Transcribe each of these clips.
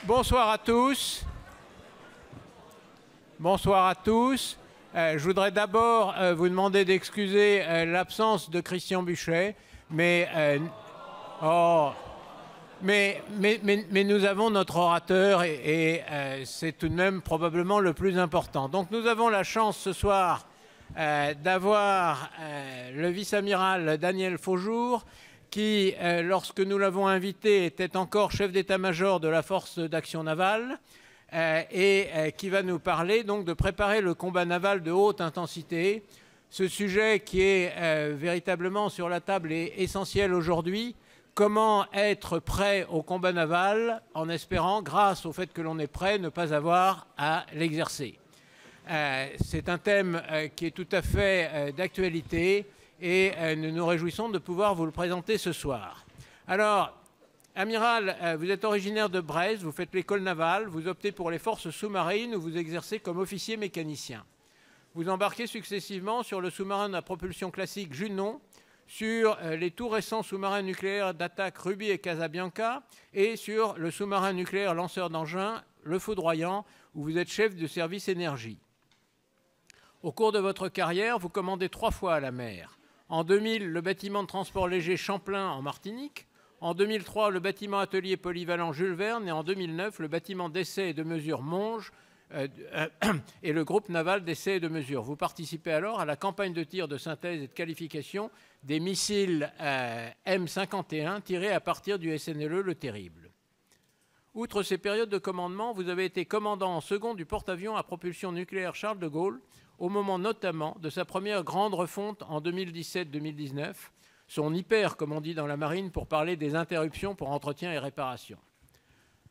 Bonsoir à tous. Bonsoir à tous. Je voudrais d'abord vous demander d'excuser l'absence de Christian Buchet, mais nous avons notre orateur et c'est tout de même probablement le plus important. Donc nous avons la chance ce soir d'avoir le vice-amiral Daniel Faujour, qui, lorsque nous l'avons invité, était encore chef d'état-major de la force d'action navale qui va nous parler donc de préparer le combat naval de haute intensité. Ce sujet qui est véritablement sur la table est essentiel aujourd'hui. Comment être prêt au combat naval en espérant, grâce au fait que l'on est prêt, ne pas avoir à l'exercer. C'est un thème qui est tout à fait d'actualité. Et nous nous réjouissons de pouvoir vous le présenter ce soir. Alors, amiral, vous êtes originaire de Brest, vous faites l'école navale, vous optez pour les forces sous-marines où vous exercez comme officier mécanicien. Vous embarquez successivement sur le sous-marin à propulsion classique Junon, sur les tout récents sous-marins nucléaires d'attaque Ruby et Casabianca, et sur le sous-marin nucléaire lanceur d'engins, le Foudroyant, où vous êtes chef de service énergie. Au cours de votre carrière, vous commandez 3 fois à la mer. En 2000, le bâtiment de transport léger Champlain en Martinique. En 2003, le bâtiment atelier polyvalent Jules Verne. Et en 2009, le bâtiment d'essai et de mesure Monge et le groupe naval d'essai et de mesure. Vous participez alors à la campagne de tir de synthèse et de qualification des missiles M51 tirés à partir du SNLE Le Terrible. Outre ces périodes de commandement, vous avez été commandant en second du porte-avions à propulsion nucléaire Charles de Gaulle, au moment notamment de sa première grande refonte en 2017-2019, son hyper, comme on dit dans la marine, pour parler des interruptions pour entretien et réparation.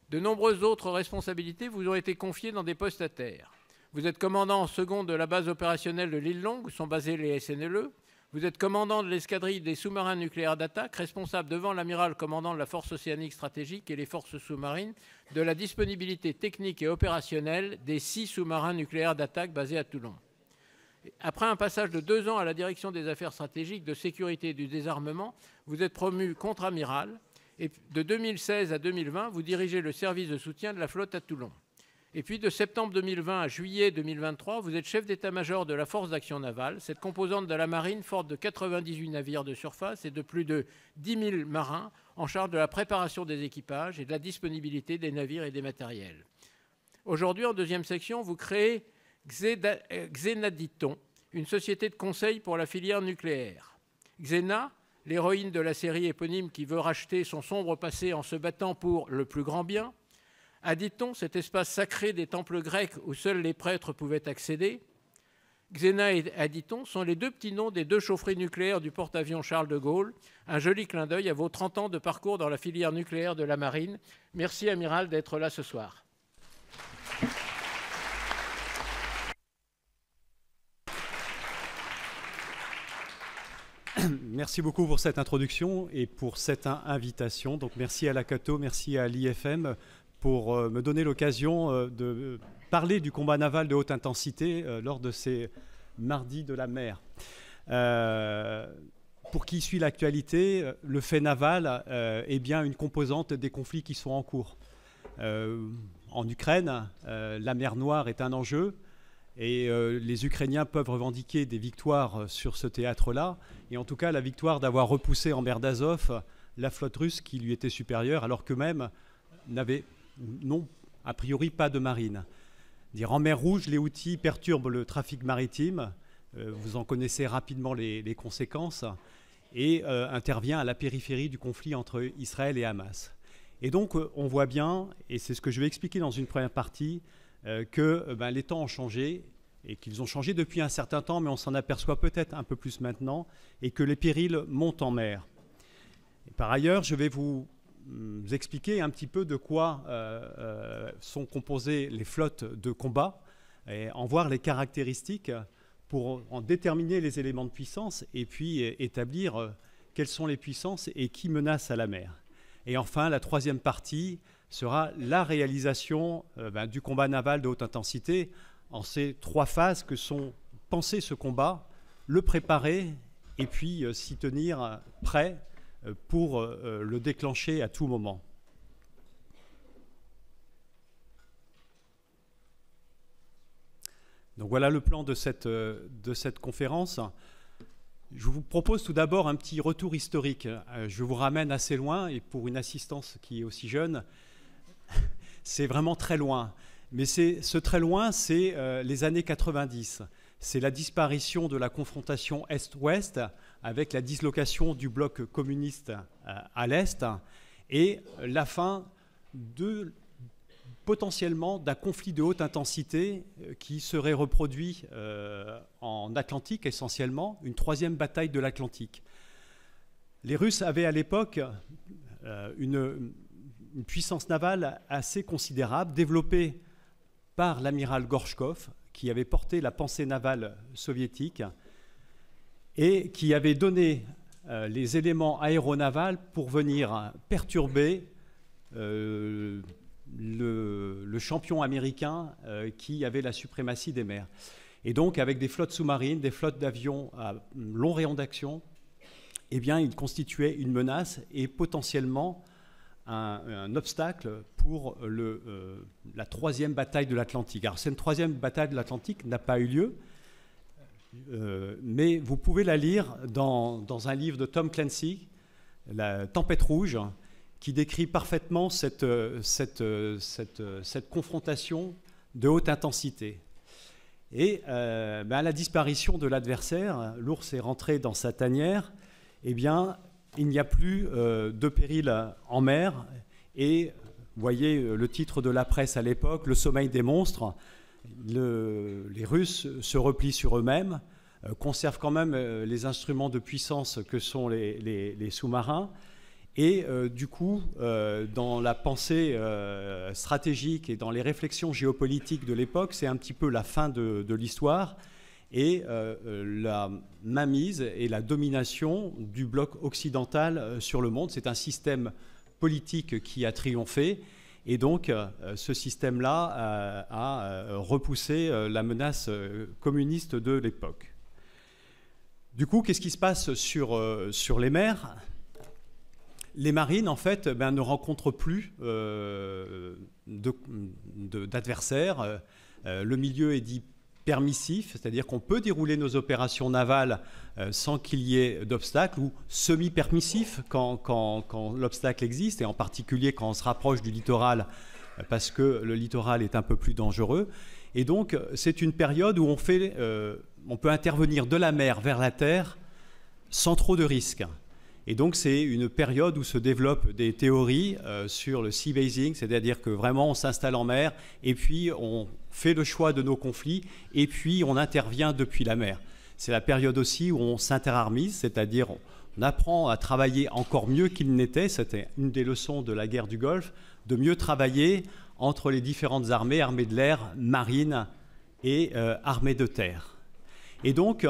De nombreuses autres responsabilités vous ont été confiées dans des postes à terre. Vous êtes commandant en second de la base opérationnelle de l'île Longue, où sont basés les SNLE. Vous êtes commandant de l'escadrille des sous-marins nucléaires d'attaque, responsable devant l'amiral commandant de la force océanique stratégique et les forces sous-marines de la disponibilité technique et opérationnelle des 6 sous-marins nucléaires d'attaque basés à Toulon. Après un passage de 2 ans à la direction des affaires stratégiques, de sécurité et du désarmement, vous êtes promu contre-amiral et de 2016 à 2020, vous dirigez le service de soutien de la flotte à Toulon. Et puis de septembre 2020 à juillet 2023, vous êtes chef d'état-major de la force d'action navale, cette composante de la marine forte de 98 navires de surface et de plus de 10 000 marins en charge de la préparation des équipages et de la disponibilité des navires et des matériels. Aujourd'hui, en deuxième section, vous créez Xenaditon, une société de conseil pour la filière nucléaire. Xena, l'héroïne de la série éponyme qui veut racheter son sombre passé en se battant pour le plus grand bien. Aditon, cet espace sacré des temples grecs où seuls les prêtres pouvaient accéder. Xena et Aditon sont les 2 petits noms des 2 chaufferies nucléaires du porte-avions Charles de Gaulle. Un joli clin d'œil à vos 30 ans de parcours dans la filière nucléaire de la marine. Merci, amiral, d'être là ce soir. Merci beaucoup pour cette introduction et pour cette invitation. Donc merci à la Cato, merci à l'IFM pour me donner l'occasion de parler du combat naval de haute intensité lors de ces mardis de la mer. Pour qui suit l'actualité, le fait naval est bien une composante des conflits qui sont en cours. En Ukraine, la mer Noire est un enjeu. Et les Ukrainiens peuvent revendiquer des victoires sur ce théâtre-là, et en tout cas la victoire d'avoir repoussé en mer d'Azov la flotte russe qui lui était supérieure, alors qu'eux-mêmes n'avaient, non, a priori pas de marine. En mer Rouge, les Houthis perturbent le trafic maritime, vous en connaissez rapidement les conséquences, et intervient à la périphérie du conflit entre Israël et Hamas. Et donc on voit bien, et c'est ce que je vais expliquer dans une première partie, que les temps ont changé et qu'ils ont changé depuis un certain temps, mais on s'en aperçoit peut-être un peu plus maintenant, et que les périls montent en mer. Et par ailleurs, je vais vous expliquer un petit peu de quoi sont composées les flottes de combat, et en voir les caractéristiques pour en déterminer les éléments de puissance, et puis établir quelles sont les puissances et qui menacent à la mer. Et enfin, la troisième partie sera la réalisation du combat naval de haute intensité en ces 3 phases que sont penser ce combat, le préparer et puis s'y tenir prêt pour le déclencher à tout moment. Donc voilà le plan de cette conférence. Je vous propose tout d'abord un petit retour historique. Je vous ramène assez loin, et pour une assistance qui est aussi jeune, c'est vraiment très loin. Mais ce très loin, c'est les années 90. C'est la disparition de la confrontation Est-Ouest avec la dislocation du bloc communiste à l'Est et la fin potentiellement d'un conflit de haute intensité qui serait reproduit en Atlantique essentiellement, une troisième bataille de l'Atlantique. Les Russes avaient à l'époque une puissance navale assez considérable, développée par l'amiral Gorchkov, qui avait porté la pensée navale soviétique et qui avait donné les éléments aéronavals pour venir perturber le champion américain qui avait la suprématie des mers. Et donc, avec des flottes sous-marines, des flottes d'avions à long rayon d'action, eh bien, il constituait une menace et potentiellement un obstacle pour la troisième bataille de l'Atlantique. Alors, cette troisième bataille de l'Atlantique n'a pas eu lieu, mais vous pouvez la lire dans un livre de Tom Clancy, La Tempête rouge, qui décrit parfaitement cette confrontation de haute intensité. Et à la disparition de l'adversaire, l'ours est rentré dans sa tanière, eh bien, il n'y a plus de péril en mer. Et vous voyez le titre de la presse à l'époque, Le sommeil des monstres. Les Russes se replient sur eux-mêmes, conservent quand même les instruments de puissance que sont les sous-marins. Et du coup, dans la pensée stratégique et dans les réflexions géopolitiques de l'époque, c'est un petit peu la fin de l'histoire et la mainmise et la domination du bloc occidental sur le monde. C'est un système politique qui a triomphé. Et donc, ce système-là a repoussé la menace communiste de l'époque. Du coup, qu'est-ce qui se passe sur les mers ? Les marines, en fait, ne rencontrent plus d'adversaires. Le milieu est dit permissif, c'est-à-dire qu'on peut dérouler nos opérations navales sans qu'il y ait d'obstacles, ou semi-permissif quand l'obstacle existe, et en particulier quand on se rapproche du littoral, parce que le littoral est un peu plus dangereux. Et donc, c'est une période où on peut intervenir de la mer vers la terre sans trop de risques. Et donc, c'est une période où se développent des théories sur le sea basing, c'est-à-dire que vraiment, on s'installe en mer et puis on fait le choix de nos conflits et puis on intervient depuis la mer. C'est la période aussi où on s'interarmise, c'est-à-dire on apprend à travailler encore mieux qu'il n'était. C'était une des leçons de la guerre du Golfe, de mieux travailler entre les différentes armées, armée de l'air, marine et armée de terre. Et donc,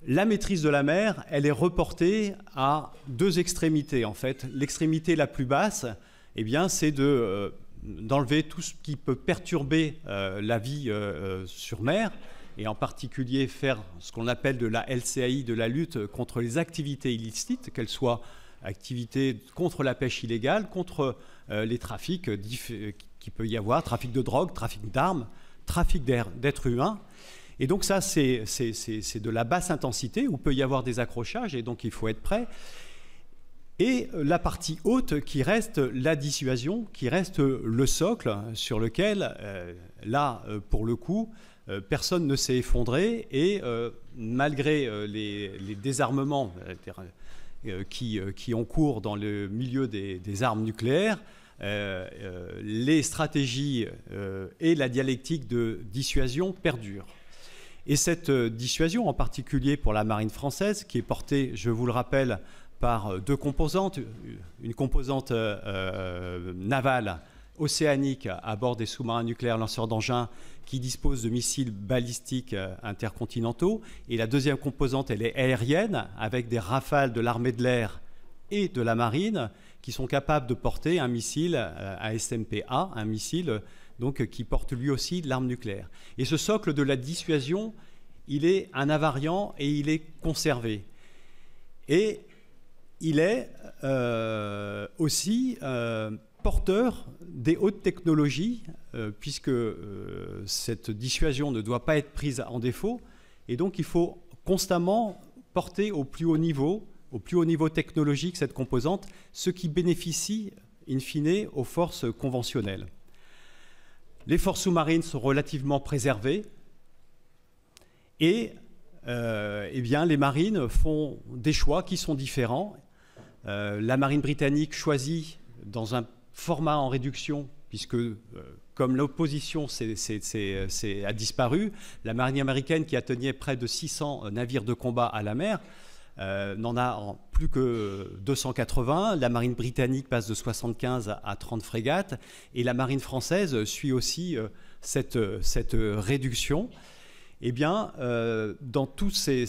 la maîtrise de la mer, elle est reportée à deux extrémités, en fait. L'extrémité la plus basse, eh bien, c'est d'enlever tout ce qui peut perturber la vie sur mer, et en particulier faire ce qu'on appelle de la LCAI, de la lutte contre les activités illicites, qu'elles soient activités contre la pêche illégale, contre les trafics qu'il peut y avoir, trafic de drogue, trafic d'armes, trafic d'êtres humains. Et donc ça, c'est de la basse intensité, où peut y avoir des accrochages, et donc il faut être prêt. Et la partie haute qui reste la dissuasion, qui reste le socle sur lequel, pour le coup, personne ne s'est effondré, et malgré les désarmements qui ont cours dans le milieu des armes nucléaires, les stratégies et la dialectique de dissuasion perdurent. Et cette dissuasion, en particulier pour la marine française, qui est portée, je vous le rappelle, par deux composantes, une composante navale océanique à bord des sous-marins nucléaires lanceurs d'engins qui disposent de missiles balistiques intercontinentaux, et la deuxième composante, elle est aérienne, avec des rafales de l'armée de l'air et de la marine qui sont capables de porter un missile ASMP-A, un missile donc, qui porte lui aussi de l'arme nucléaire. Et ce socle de la dissuasion, il est un invariant et il est conservé. Et il est aussi porteur des hautes technologies puisque cette dissuasion ne doit pas être prise en défaut, et donc il faut constamment porter au plus haut niveau technologique cette composante, ce qui bénéficie in fine aux forces conventionnelles. Les forces sous-marines sont relativement préservées et eh bien, les marines font des choix qui sont différents. La marine britannique choisit dans un format en réduction, puisque comme l'opposition a disparu, la marine américaine qui atteignait près de 600 navires de combat à la mer n'en a plus que 280. La marine britannique passe de 75 à 30 frégates et la marine française suit aussi cette réduction. Eh bien, dans toutes ces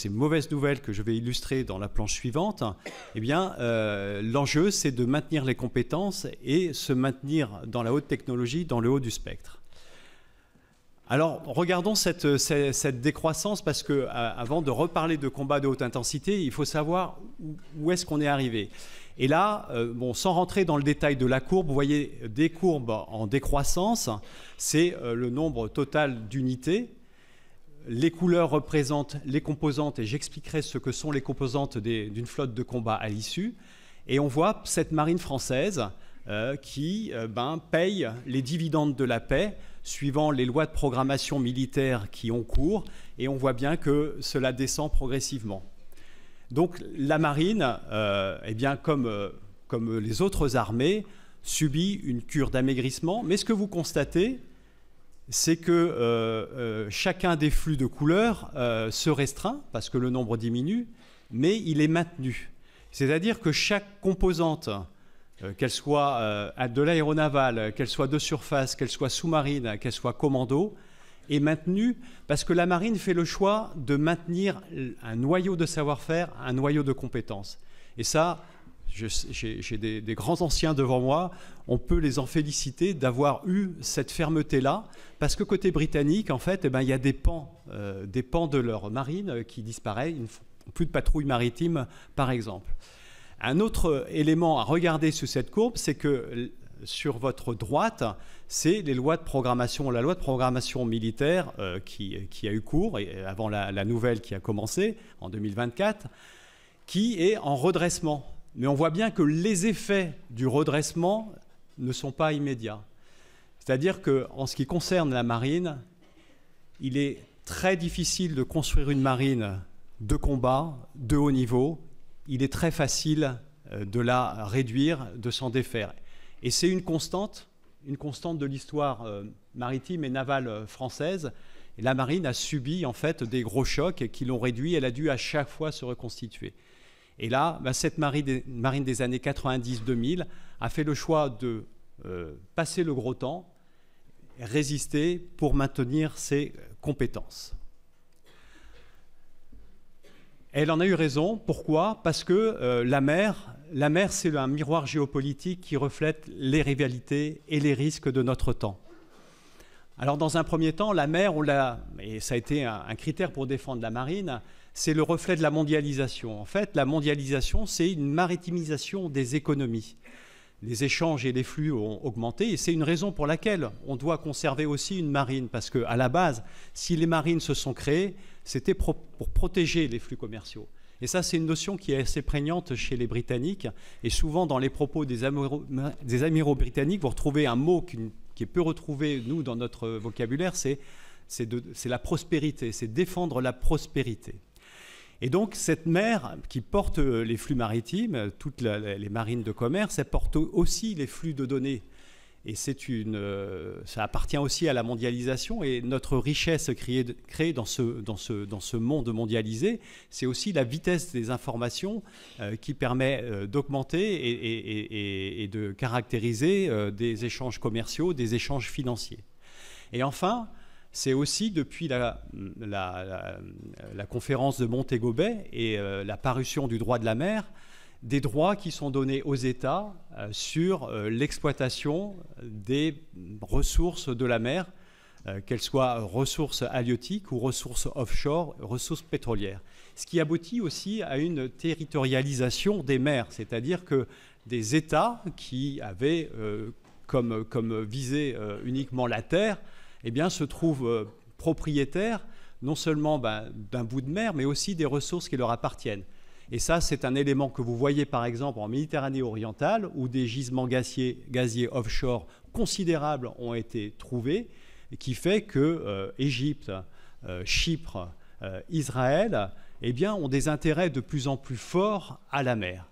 mauvaises nouvelles que je vais illustrer dans la planche suivante, eh bien, l'enjeu, c'est de maintenir les compétences et se maintenir dans la haute technologie, dans le haut du spectre. Alors, regardons cette décroissance, parce qu'avant de reparler de combat de haute intensité, il faut savoir où est-ce qu'on est arrivé. Et là, bon, sans rentrer dans le détail de la courbe, vous voyez des courbes en décroissance, c'est le nombre total d'unités. Les couleurs représentent les composantes, et j'expliquerai ce que sont les composantes d'une flotte de combat à l'issue. Et on voit cette marine française qui paye les dividendes de la paix, suivant les lois de programmation militaire qui ont cours, et on voit bien que cela descend progressivement. Donc la marine, eh bien, comme les autres armées, subit une cure d'amaigrissement, mais ce que vous constatez, c'est que chacun des flux de couleurs se restreint, parce que le nombre diminue, mais il est maintenu. C'est-à-dire que chaque composante, qu'elle soit de l'aéronaval, qu'elle soit de surface, qu'elle soit sous-marine, qu'elle soit commando, est maintenue parce que la marine fait le choix de maintenir un noyau de savoir-faire, un noyau de compétences. Et ça, j'ai des grands anciens devant moi, on peut les en féliciter d'avoir eu cette fermeté-là, parce que côté britannique, en fait, eh ben, il y a des pans de leur marine qui disparaissent, ils ne font plus de patrouille maritime, par exemple. Un autre élément à regarder sur cette courbe, c'est que sur votre droite, c'est les lois de programmation, la loi de programmation militaire qui a eu cours, et avant la nouvelle qui a commencé en 2024, qui est en redressement. Mais on voit bien que les effets du redressement ne sont pas immédiats. C'est-à-dire qu'en ce qui concerne la marine, il est très difficile de construire une marine de combat, de haut niveau. Il est très facile de la réduire, de s'en défaire. Et c'est une constante de l'histoire maritime et navale française. Et la marine a subi en fait des gros chocs qui l'ont réduit. Elle a dû à chaque fois se reconstituer. Et là, cette marine des années 90-2000 a fait le choix de passer le gros temps, résister pour maintenir ses compétences. Elle en a eu raison. Pourquoi? Parce que la mer, c'est un miroir géopolitique qui reflète les rivalités et les risques de notre temps. Alors, dans un premier temps, la mer, et ça a été un critère pour défendre la marine, c'est le reflet de la mondialisation. En fait, la mondialisation, c'est une maritimisation des économies. Les échanges et les flux ont augmenté, et c'est une raison pour laquelle on doit conserver aussi une marine, parce qu'à la base, si les marines se sont créées, c'était pour protéger les flux commerciaux. Et ça, c'est une notion qui est assez prégnante chez les Britanniques, et souvent dans les propos des amiraux britanniques, vous retrouvez un mot qui est peu retrouvé, nous, dans notre vocabulaire, c'est la prospérité, c'est défendre la prospérité. Et donc, cette mer qui porte les flux maritimes, toutes les marines de commerce, elle porte aussi les flux de données. Et ça appartient aussi à la mondialisation. Et notre richesse créée dans ce monde mondialisé, c'est aussi la vitesse des informations qui permet d'augmenter et de caractériser des échanges commerciaux, des échanges financiers. Et enfin, c'est aussi depuis la conférence de Montego Bay et la parution du droit de la mer, des droits qui sont donnés aux États sur l'exploitation des ressources de la mer, qu'elles soient ressources halieutiques ou ressources offshore, ressources pétrolières. Ce qui aboutit aussi à une territorialisation des mers, c'est-à-dire que des États qui avaient comme viser uniquement la terre, eh bien, se trouvent propriétaires non seulement d'un bout de mer, mais aussi des ressources qui leur appartiennent. Et ça, c'est un élément que vous voyez par exemple en Méditerranée orientale, où des gisements gaziers offshore considérables ont été trouvés, qui fait que Égypte, Chypre, Israël, eh bien, ont des intérêts de plus en plus forts à la mer.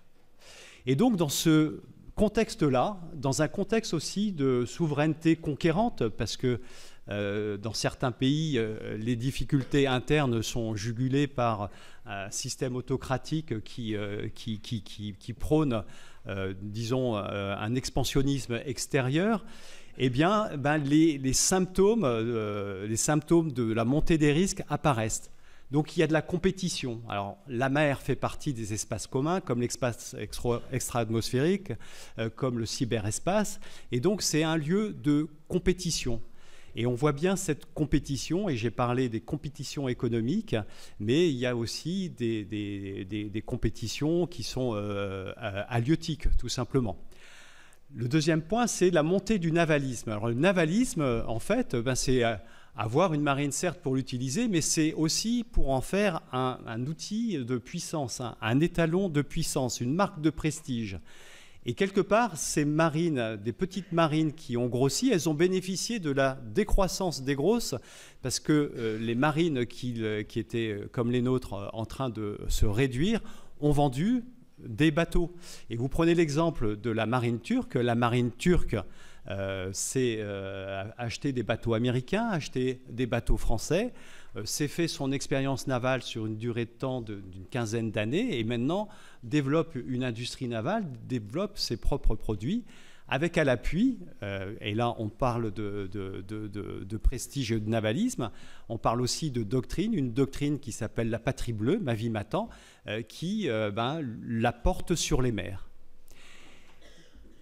Et donc, dans ce contexte-là, dans un contexte aussi de souveraineté conquérante, parce que dans certains pays, les difficultés internes sont jugulées par un système autocratique qui prône, disons, un expansionnisme extérieur. Eh bien, les symptômes de la montée des risques apparaissent. Donc, il y a de la compétition. Alors, la mer fait partie des espaces communs, comme l'espace extra-atmosphérique, comme le cyberespace. Et donc, c'est un lieu de compétition. Et on voit bien cette compétition, et j'ai parlé des compétitions économiques, mais il y a aussi des compétitions qui sont halieutiques, tout simplement. Le deuxième point, c'est la montée du navalisme. Alors le navalisme, en fait, c'est avoir une marine, certes, pour l'utiliser, mais c'est aussi pour en faire un outil de puissance, un étalon de puissance, une marque de prestige. Et quelque part, ces marines, des petites marines qui ont grossi, elles ont bénéficié de la décroissance des grosses, parce que les marines qui étaient, comme les nôtres, en train de se réduire, ont vendu des bateaux. Et vous prenez l'exemple de la marine turque. La marine turque s'est acheté des bateaux américains, acheté des bateaux français, s'est fait son expérience navale sur une durée de temps d'une quinzaine d'années et maintenant développe une industrie navale, développe ses propres produits avec à l'appui, et là on parle de prestige et de navalisme, on parle aussi de doctrine, une doctrine qui s'appelle la patrie bleue, ma vie m'attend, qui la porte sur les mers.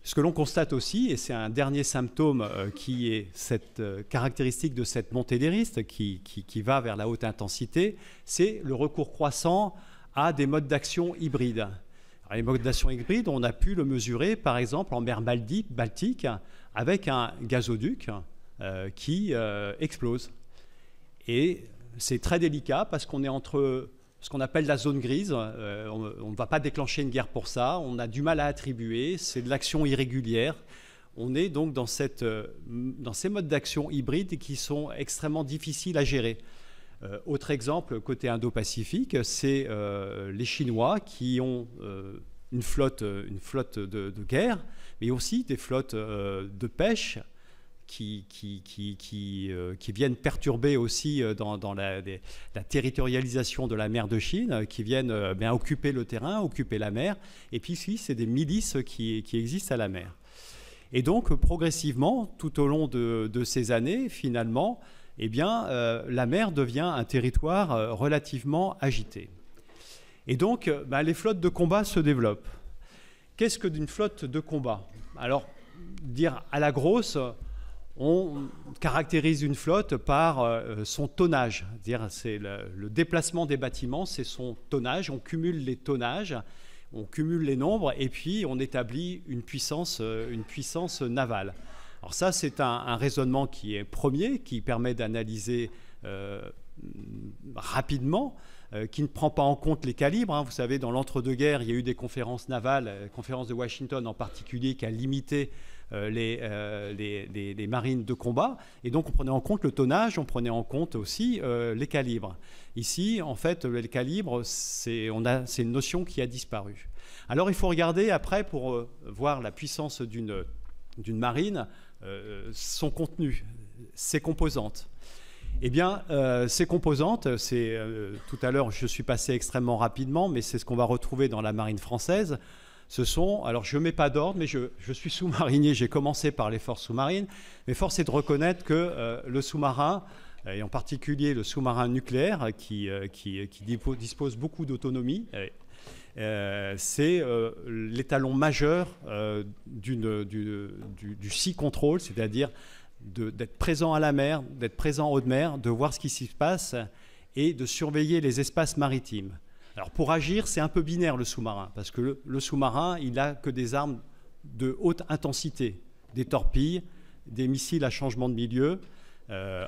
Ce que l'on constate aussi, et c'est un dernier symptôme qui est cette caractéristique de cette montée des risques qui va vers la haute intensité, c'est le recours croissant à des modes d'action hybrides. Alors, les modes d'action hybrides, on a pu le mesurer par exemple en mer Baltique avec un gazoduc qui explose. Et c'est très délicat parce qu'on est entre ce qu'on appelle la zone grise. On ne va pas déclencher une guerre pour ça, on a du mal à attribuer, c'est de l'action irrégulière. On est donc dans ces modes d'action hybrides qui sont extrêmement difficiles à gérer. Autre exemple, côté Indo-Pacifique, c'est les Chinois qui ont une flotte de guerre, mais aussi des flottes de pêche qui viennent perturber aussi dans la territorialisation de la mer de Chine, qui viennent occuper le terrain, occuper la mer. Et puis ici, c'est des milices qui existent à la mer. Et donc, progressivement, tout au long de ces années, finalement, eh bien, la mer devient un territoire relativement agité. Et donc, les flottes de combat se développent. Qu'est-ce que d'une flotte de combat? Alors, dire à la grosse, on caractérise une flotte par son tonnage. C'est le déplacement des bâtiments, c'est son tonnage. On cumule les tonnages, on cumule les nombres, et puis on établit une puissance navale. Alors ça, c'est un raisonnement qui est premier, qui permet d'analyser rapidement, qui ne prend pas en compte les calibres. Vous savez, dans l'entre-deux-guerres, il y a eu des conférences navales, la conférence de Washington en particulier, qui a limité les marines de combat. Et donc, on prenait en compte le tonnage, on prenait en compte aussi les calibres. Ici, en fait, les calibres, c'est une notion qui a disparu. Alors, il faut regarder après, pour voir la puissance d'une marine, son contenu, ses composantes. Eh bien, ces composantes, tout à l'heure, je suis passé extrêmement rapidement, mais c'est ce qu'on va retrouver dans la marine française. Ce sont, alors je ne mets pas d'ordre, mais je suis sous-marinier, j'ai commencé par les forces sous-marines, mais force est de reconnaître que le sous-marin, et en particulier le sous-marin nucléaire, qui dispose beaucoup d'autonomie, c'est l'étalon majeur du sea control, c'est-à-dire d'être présent à la mer, d'être présent en haute mer, de voir ce qui s'y passe et de surveiller les espaces maritimes. Alors pour agir, c'est un peu binaire le sous-marin, parce que le sous-marin, il n'a que des armes de haute intensité, des torpilles, des missiles à changement de milieu,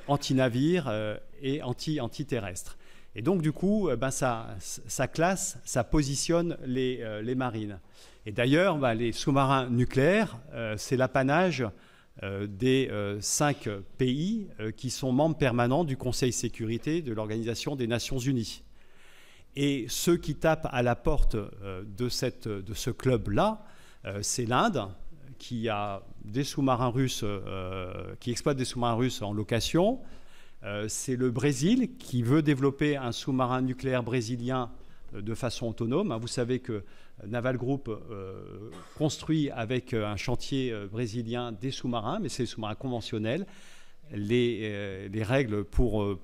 anti-navires et anti-terrestres. Et donc, du coup, ça classe, ça positionne les marines. Et d'ailleurs, les sous-marins nucléaires, c'est l'apanage des 5 pays qui sont membres permanents du Conseil de sécurité de l'Organisation des Nations Unies. Et ceux qui tapent à la porte de ce club-là, c'est l'Inde, qui a des sous-marins russes, qui exploite des sous-marins russes en location. C'est le Brésil qui veut développer un sous-marin nucléaire brésilien de façon autonome. Vous savez que Naval Group construit avec un chantier brésilien des sous-marins, mais c'est des sous-marins conventionnels. Les règles pour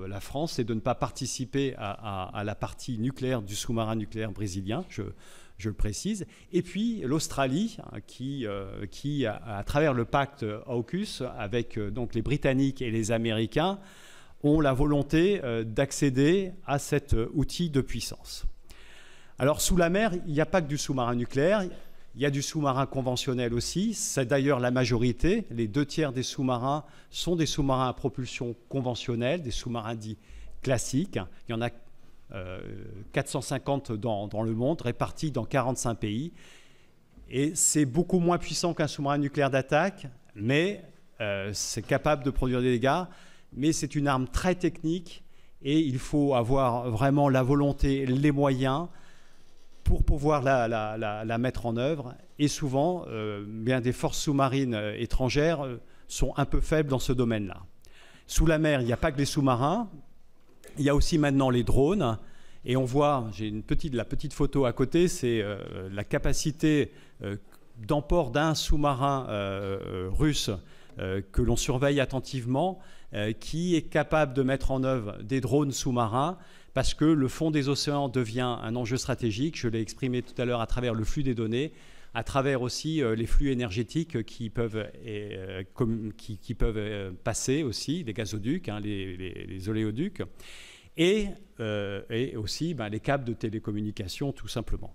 la France, c'est de ne pas participer à la partie nucléaire du sous-marin nucléaire brésilien, je le précise. Et puis l'Australie, qui à travers le pacte AUKUS, avec donc les Britanniques et les Américains, ont la volonté d'accéder à cet outil de puissance. Alors sous la mer, il n'y a pas que du sous-marin nucléaire, il y a du sous-marin conventionnel aussi. C'est d'ailleurs la majorité. Les 2/3 des sous-marins sont des sous-marins à propulsion conventionnelle, des sous-marins dits classiques. Il y en a 450 dans le monde, répartis dans 45 pays. Et c'est beaucoup moins puissant qu'un sous-marin nucléaire d'attaque, mais c'est capable de produire des dégâts. Mais c'est une arme très technique et il faut avoir vraiment la volonté, les moyens pour pouvoir la mettre en œuvre. Et souvent, bien des forces sous-marines étrangères sont un peu faibles dans ce domaine-là. Sous la mer, il n'y a pas que les sous-marins. Il y a aussi maintenant les drones. Et on voit, j'ai la petite photo à côté, c'est la capacité d'emport d'un sous-marin russe que l'on surveille attentivement, qui est capable de mettre en œuvre des drones sous-marins, parce que le fond des océans devient un enjeu stratégique. Je l'ai exprimé tout à l'heure à travers le flux des données, à travers aussi les flux énergétiques qui peuvent passer aussi, les gazoducs, les oléoducs, et aussi les câbles de télécommunication, tout simplement.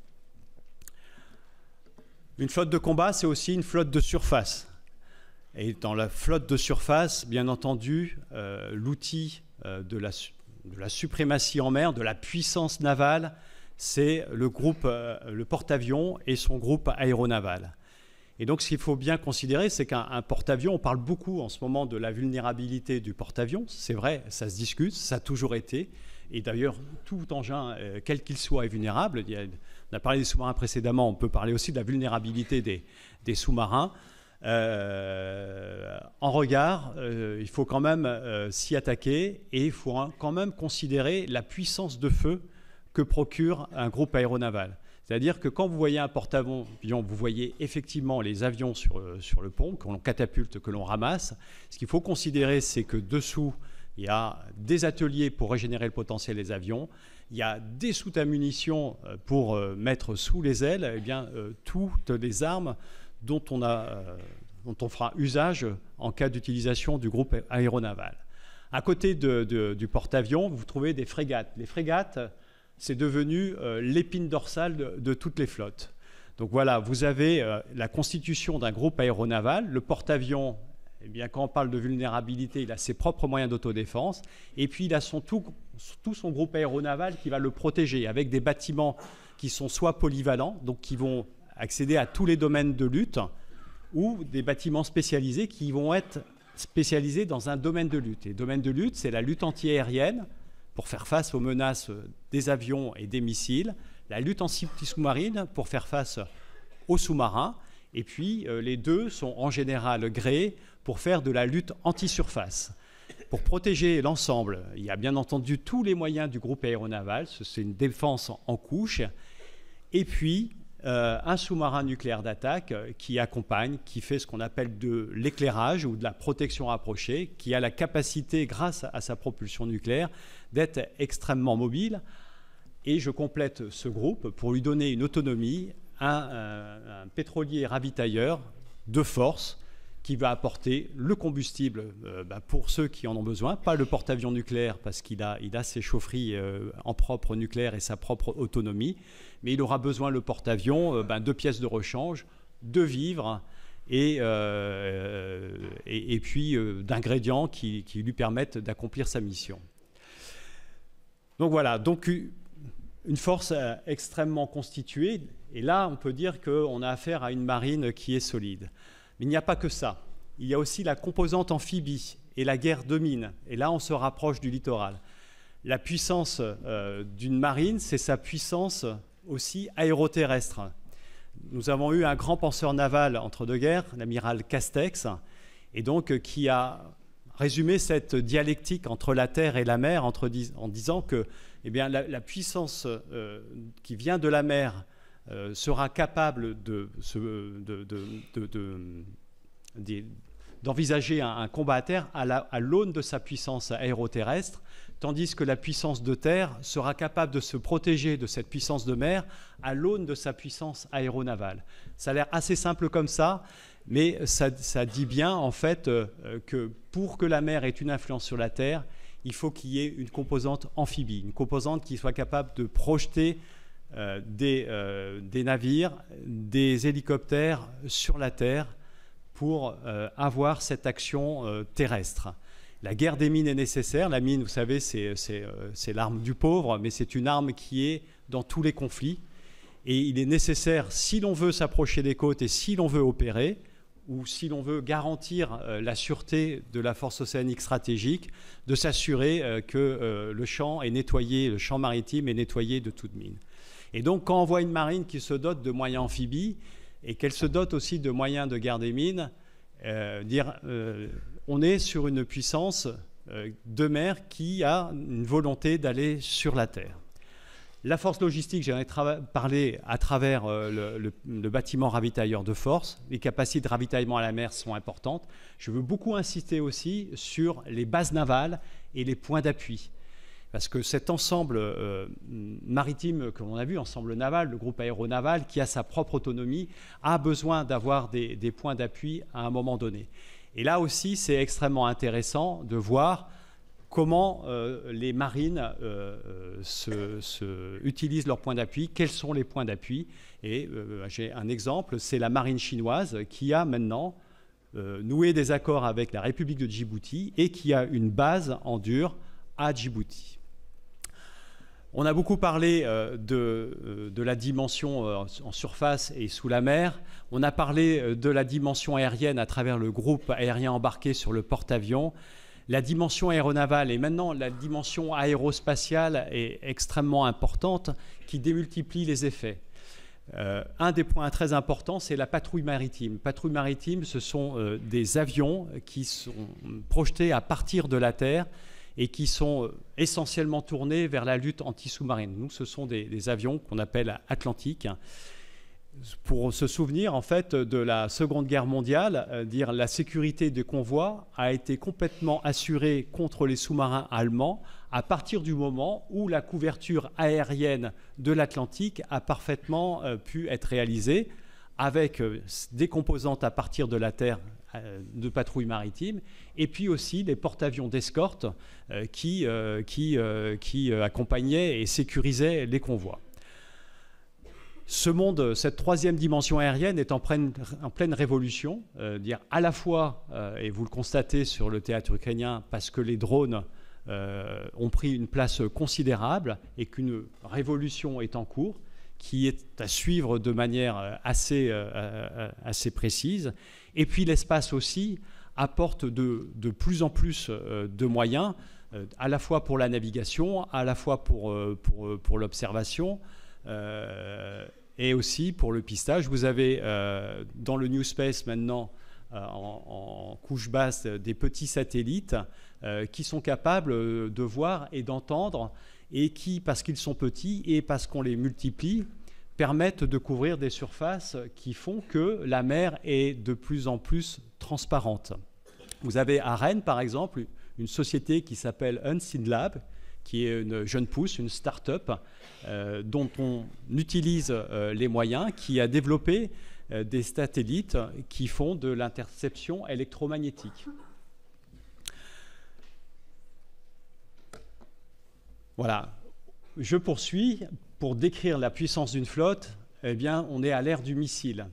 Une flotte de combat, c'est aussi une flotte de surface. Et dans la flotte de surface, bien entendu, l'outil de la suprématie en mer, de la puissance navale, c'est le porte-avions et son groupe aéronaval. Et donc, ce qu'il faut bien considérer, c'est qu'un porte-avions, on parle beaucoup en ce moment de la vulnérabilité du porte-avions. C'est vrai, ça se discute, ça a toujours été. Et d'ailleurs, tout engin, quel qu'il soit, est vulnérable. On a parlé des sous-marins précédemment, on peut parler aussi de la vulnérabilité des sous-marins. En regard, il faut quand même s'y attaquer et il faut quand même considérer la puissance de feu que procure un groupe aéronaval. C'est-à-dire que quand vous voyez un porte-avions, vous voyez effectivement les avions sur le pont, que l'on catapulte, que l'on ramasse. Ce qu'il faut considérer, c'est que dessous, il y a des ateliers pour régénérer le potentiel des avions. Il y a des soutes à munitions pour mettre sous les ailes toutes les armes dont on fera usage en cas d'utilisation du groupe aéronaval. À côté du porte-avions, vous trouvez des frégates. Les frégates, c'est devenu l'épine dorsale de toutes les flottes. Donc voilà, vous avez la constitution d'un groupe aéronaval. Le porte-avions, quand on parle de vulnérabilité, il a ses propres moyens d'autodéfense. Et puis il a tout son groupe aéronaval qui va le protéger avec des bâtiments qui sont soit polyvalents, donc qui vont accéder à tous les domaines de lutte, ou des bâtiments spécialisés qui vont être spécialisés dans un domaine de lutte. Et le domaine de lutte, c'est la lutte antiaérienne pour faire face aux menaces des avions et des missiles, la lutte anti-sous-marine pour faire face aux sous-marins, et puis les deux sont en général gréés pour faire de la lutte anti-surface. Pour protéger l'ensemble, il y a bien entendu tous les moyens du groupe aéronaval, c'est une défense en couche, et puis un sous-marin nucléaire d'attaque qui accompagne, qui fait ce qu'on appelle de l'éclairage ou de la protection rapprochée, qui a la capacité, grâce à sa propulsion nucléaire, d'être extrêmement mobile. Et je complète ce groupe pour lui donner une autonomie, un pétrolier ravitailleur de force qui va apporter le combustible pour ceux qui en ont besoin, pas le porte-avions nucléaire parce qu'il a ses chaufferies en propre nucléaire et sa propre autonomie, mais il aura besoin, le porte-avions, de pièces de rechange, de vivres et puis d'ingrédients qui lui permettent d'accomplir sa mission. Donc voilà, donc une force extrêmement constituée, et là on peut dire qu'on a affaire à une marine qui est solide. Mais il n'y a pas que ça, il y a aussi la composante amphibie et la guerre de mine, et là on se rapproche du littoral. La puissance d'une marine, c'est sa puissance aussi aéroterrestre. Nous avons eu un grand penseur naval entre deux guerres, l'amiral Castex, et donc qui a résumé cette dialectique entre la terre et la mer en disant que eh bien, la puissance qui vient de la mer sera capable d'envisager un combat à terre à l'aune de sa puissance aéroterrestre, tandis que la puissance de terre sera capable de se protéger de cette puissance de mer à l'aune de sa puissance aéronavale. Ça a l'air assez simple comme ça, mais ça dit bien en fait que pour que la mer ait une influence sur la terre, il faut qu'il y ait une composante amphibie, une composante qui soit capable de projeter des navires, des hélicoptères sur la terre pour avoir cette action terrestre. La guerre des mines est nécessaire. La mine, vous savez, c'est l'arme du pauvre, mais c'est une arme qui est dans tous les conflits. Et il est nécessaire, si l'on veut s'approcher des côtes et si l'on veut opérer, ou si l'on veut garantir la sûreté de la force océanique stratégique, de s'assurer que le champ maritime est nettoyé de toute mine. Et donc, quand on voit une marine qui se dote de moyens amphibies et qu'elle se dote aussi de moyens de guerre des mines, on est sur une puissance de mer qui a une volonté d'aller sur la terre. La force logistique, j'en ai parlé à travers le bâtiment ravitailleur de force. Les capacités de ravitaillement à la mer sont importantes. Je veux beaucoup insister aussi sur les bases navales et les points d'appui. Parce que cet ensemble maritime que l'on a vu, ensemble naval, le groupe aéronaval, qui a sa propre autonomie, a besoin d'avoir des points d'appui à un moment donné. Et là aussi, c'est extrêmement intéressant de voir comment les marines utilisent leurs points d'appui, quels sont les points d'appui. Et j'ai un exemple, c'est la marine chinoise qui a maintenant noué des accords avec la République de Djibouti et qui a une base en dur à Djibouti. On a beaucoup parlé de la dimension en surface et sous la mer. On a parlé de la dimension aérienne à travers le groupe aérien embarqué sur le porte-avions. La dimension aéronavale et maintenant la dimension aérospatiale est extrêmement importante qui démultiplie les effets. Un des points très importants, c'est la patrouille maritime. Patrouille maritime, ce sont des avions qui sont projetés à partir de la terre et qui sont essentiellement tournés vers la lutte anti-sous-marine. Nous, ce sont des avions qu'on appelle Atlantique. Pour se souvenir en fait de la Seconde Guerre mondiale, la sécurité des convois a été complètement assurée contre les sous-marins allemands à partir du moment où la couverture aérienne de l'Atlantique a parfaitement pu être réalisée avec des composantes à partir de la terre de patrouille maritime et puis aussi les porte-avions d'escorte qui accompagnaient et sécurisaient les convois. Ce monde, cette troisième dimension aérienne est en pleine révolution, à la fois, et vous le constatez sur le théâtre ukrainien, parce que les drones ont pris une place considérable et qu'une révolution est en cours, qui est à suivre de manière assez précise. Et puis l'espace aussi apporte de plus en plus de moyens, à la fois pour la navigation, à la fois pour l'observation, et aussi pour le pistage. Vous avez dans le New Space maintenant en couche basse des petits satellites qui sont capables de voir et d'entendre et qui, parce qu'ils sont petits et parce qu'on les multiplie, permettent de couvrir des surfaces qui font que la mer est de plus en plus transparente. Vous avez à Rennes, par exemple, une société qui s'appelle Unseen Lab, qui est une jeune pousse, une start-up, dont on utilise les moyens, qui a développé des satellites qui font de l'interception électromagnétique. Voilà. Je poursuis. Pour décrire la puissance d'une flotte, eh bien, on est à l'ère du missile.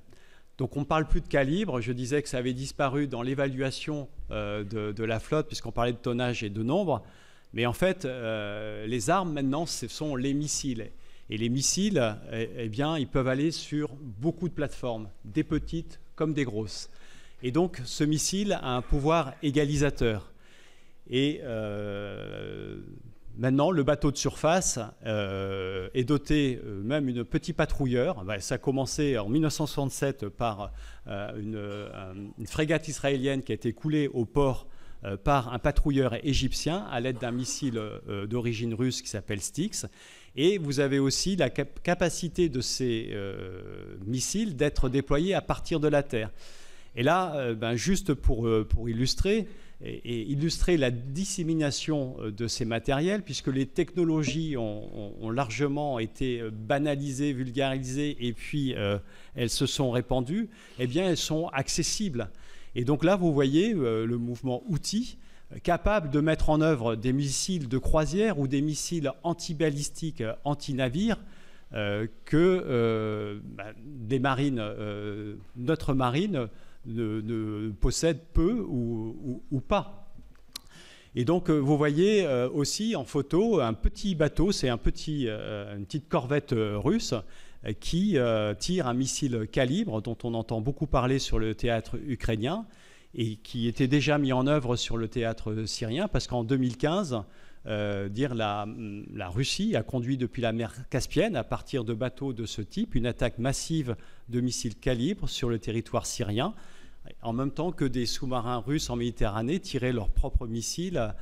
Donc on ne parle plus de calibre, je disais que ça avait disparu dans l'évaluation de la flotte puisqu'on parlait de tonnage et de nombre, mais en fait les armes maintenant ce sont les missiles. Et les missiles, eh bien, ils peuvent aller sur beaucoup de plateformes, des petites comme des grosses. Et donc ce missile a un pouvoir égalisateur. Et maintenant, le bateau de surface est doté même d'un petit patrouilleur. Ça a commencé en 1967 par une frégate israélienne qui a été coulée au port par un patrouilleur égyptien à l'aide d'un missile d'origine russe qui s'appelle Styx. Et vous avez aussi la capacité de ces missiles d'être déployés à partir de la terre. Et là, juste pour illustrer, et illustrer la dissémination de ces matériels, puisque les technologies ont largement été banalisées, vulgarisées, et puis elles se sont répandues, eh bien elles sont accessibles. Et donc là, vous voyez le mouvement outil, capable de mettre en œuvre des missiles de croisière ou des missiles antibalistiques, anti-navires, que des marines, notre marine, ne possède peu ou pas. Et donc vous voyez aussi en photo un petit bateau, c'est une petite corvette russe qui tire un missile calibre dont on entend beaucoup parler sur le théâtre ukrainien et qui était déjà mis en œuvre sur le théâtre syrien parce qu'en 2015, la Russie a conduit depuis la mer Caspienne, à partir de bateaux de ce type, une attaque massive de missiles calibre sur le territoire syrien, en même temps que des sous-marins russes en Méditerranée tiraient leurs propres missiles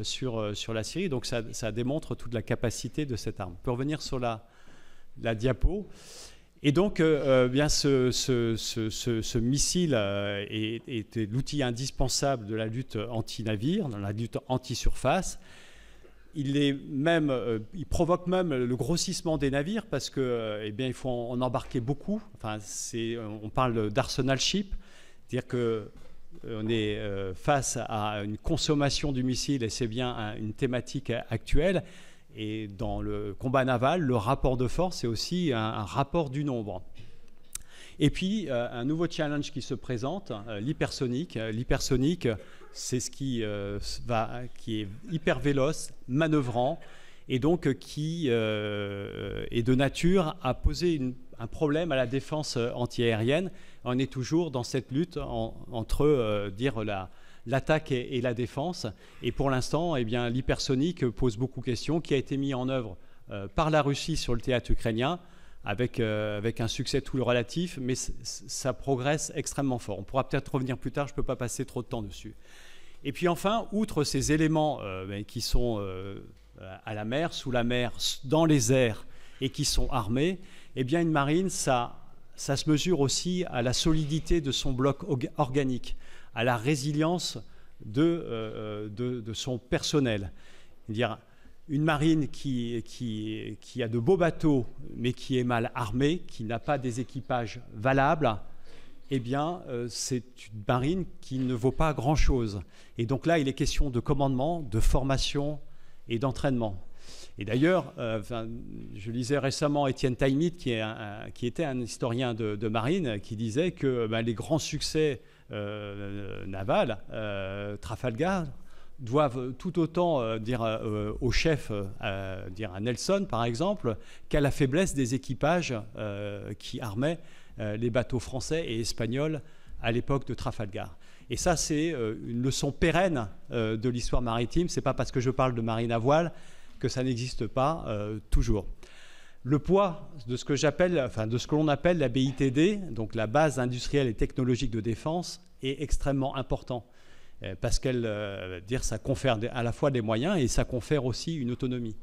sur la Syrie. Donc ça démontre toute la capacité de cette arme. On peut revenir sur la diapo. Et donc, ce missile était l'outil indispensable de la lutte anti-navire, dans la lutte anti-surface. Il provoque même le grossissement des navires parce que, il faut en embarquer beaucoup. Enfin, on parle d'arsenal ship, c'est-à-dire qu'on est face à une consommation du missile et c'est bien une thématique actuelle. Et dans le combat naval, le rapport de force est aussi un rapport du nombre. Et puis, un nouveau challenge qui se présente, l'hypersonique. L'hypersonique, c'est ce qui est hyper véloce, manœuvrant, et donc qui est de nature à poser un problème à la défense antiaérienne. On est toujours dans cette lutte entre l'attaque et la défense. Et pour l'instant, l'hypersonique pose beaucoup de questions, qui a été mis en œuvre par la Russie sur le théâtre ukrainien, avec un succès tout relatif, mais ça progresse extrêmement fort. On pourra peut-être revenir plus tard, je ne peux pas passer trop de temps dessus. Et puis enfin, outre ces éléments qui sont à la mer, sous la mer, dans les airs, et qui sont armés, une marine, ça se mesure aussi à la solidité de son bloc organique, à la résilience de son personnel. C'est-à-dire une marine qui a de beaux bateaux, mais qui est mal armée, qui n'a pas des équipages valables, c'est une marine qui ne vaut pas grand-chose. Et donc là, il est question de commandement, de formation et d'entraînement. Et d'ailleurs, je lisais récemment Étienne Taïmit, qui était un historien de marine, qui disait que les grands succès navals, Trafalgar, doivent tout autant dire au chef, dire à Nelson par exemple, qu'à la faiblesse des équipages qui armaient les bateaux français et espagnols à l'époque de Trafalgar. Et ça, c'est une leçon pérenne de l'histoire maritime. C'est pas parce que je parle de marine à voile que ça n'existe pas toujours. Le poids de ce que l'on appelle la BITD, donc la base industrielle et technologique de défense, est extrêmement important parce ça confère à la fois des moyens et ça confère aussi une autonomie.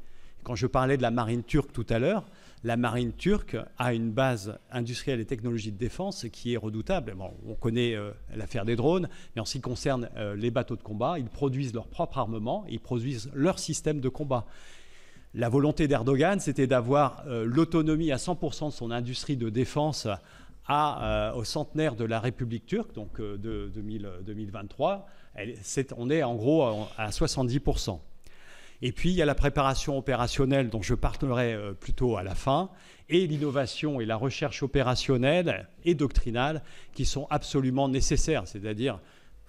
Quand je parlais de la marine turque tout à l'heure, la marine turque a une base industrielle et technologique de défense qui est redoutable. Bon, on connaît l'affaire des drones, mais en ce qui concerne les bateaux de combat, ils produisent leur propre armement, ils produisent leur système de combat. La volonté d'Erdogan, c'était d'avoir l'autonomie à 100% de son industrie de défense au centenaire de la République turque, donc de 2023. On est en gros à 70%. Et puis, il y a la préparation opérationnelle dont je parlerai plutôt à la fin, et l'innovation et la recherche opérationnelle et doctrinale qui sont absolument nécessaires, c'est-à-dire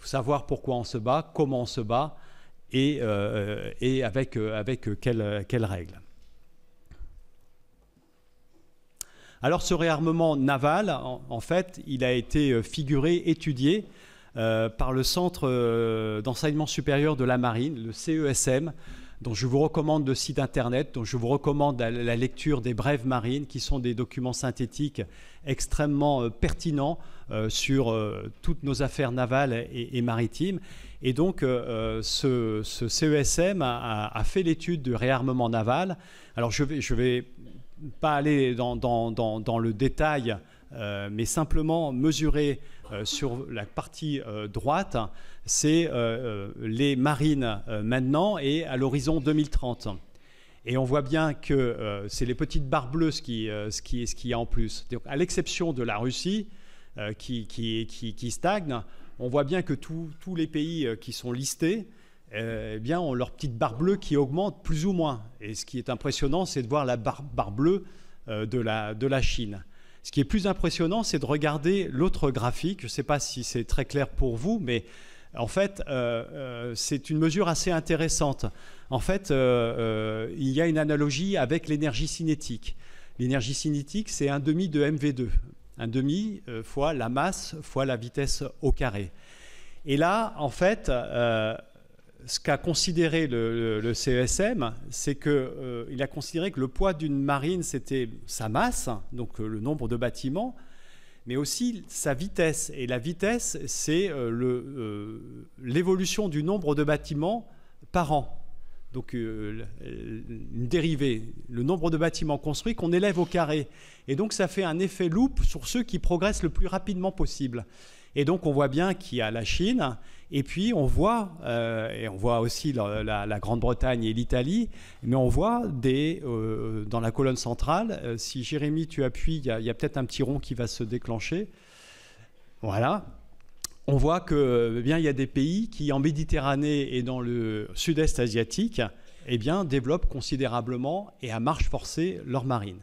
savoir pourquoi on se bat, comment on se bat et avec quelles règles. Alors ce réarmement naval, en fait, il a été figuré, étudié par le Centre d'enseignement supérieur de la marine, le CESM, dont je vous recommande le site internet, dont je vous recommande la lecture des brèves marines, qui sont des documents synthétiques extrêmement pertinents sur toutes nos affaires navales et maritimes. Et donc ce CESM a fait l'étude du réarmement naval. Alors je vais pas aller dans le détail, mais simplement mesurer sur la partie droite, c'est les marines maintenant et à l'horizon 2030. Et on voit bien que c'est les petites barres bleues ce qu'il y a en plus. Donc, à l'exception de la Russie qui stagne, on voit bien que tous les pays qui sont listés eh bien, ont leur petite barre bleue qui augmente plus ou moins. Et ce qui est impressionnant, c'est de voir la barre bleue de la Chine. Ce qui est plus impressionnant, c'est de regarder l'autre graphique. Je ne sais pas si c'est très clair pour vous, mais en fait, c'est une mesure assez intéressante. En fait, il y a une analogie avec l'énergie cinétique. L'énergie cinétique, c'est 1/2 de MV2. 1/2 fois la masse fois la vitesse au carré. Et là, en fait, ce qu'a considéré le CESM, c'est qu'il a considéré que le poids d'une marine, c'était sa masse, donc le nombre de bâtiments, mais aussi sa vitesse. Et la vitesse, c'est l'évolution du nombre de bâtiments par an. Donc une dérivée, le nombre de bâtiments construits qu'on élève au carré. Et donc ça fait un effet loupe sur ceux qui progressent le plus rapidement possible. Et donc on voit bien qu'il y a la Chine, et puis on voit aussi la Grande-Bretagne et l'Italie, mais on voit dans la colonne centrale, si Jérémy tu appuies, il y a peut-être un petit rond qui va se déclencher. Voilà. On voit que, il y a des pays qui, en Méditerranée et dans le sud-est asiatique, développent considérablement et à marche forcée leur marine.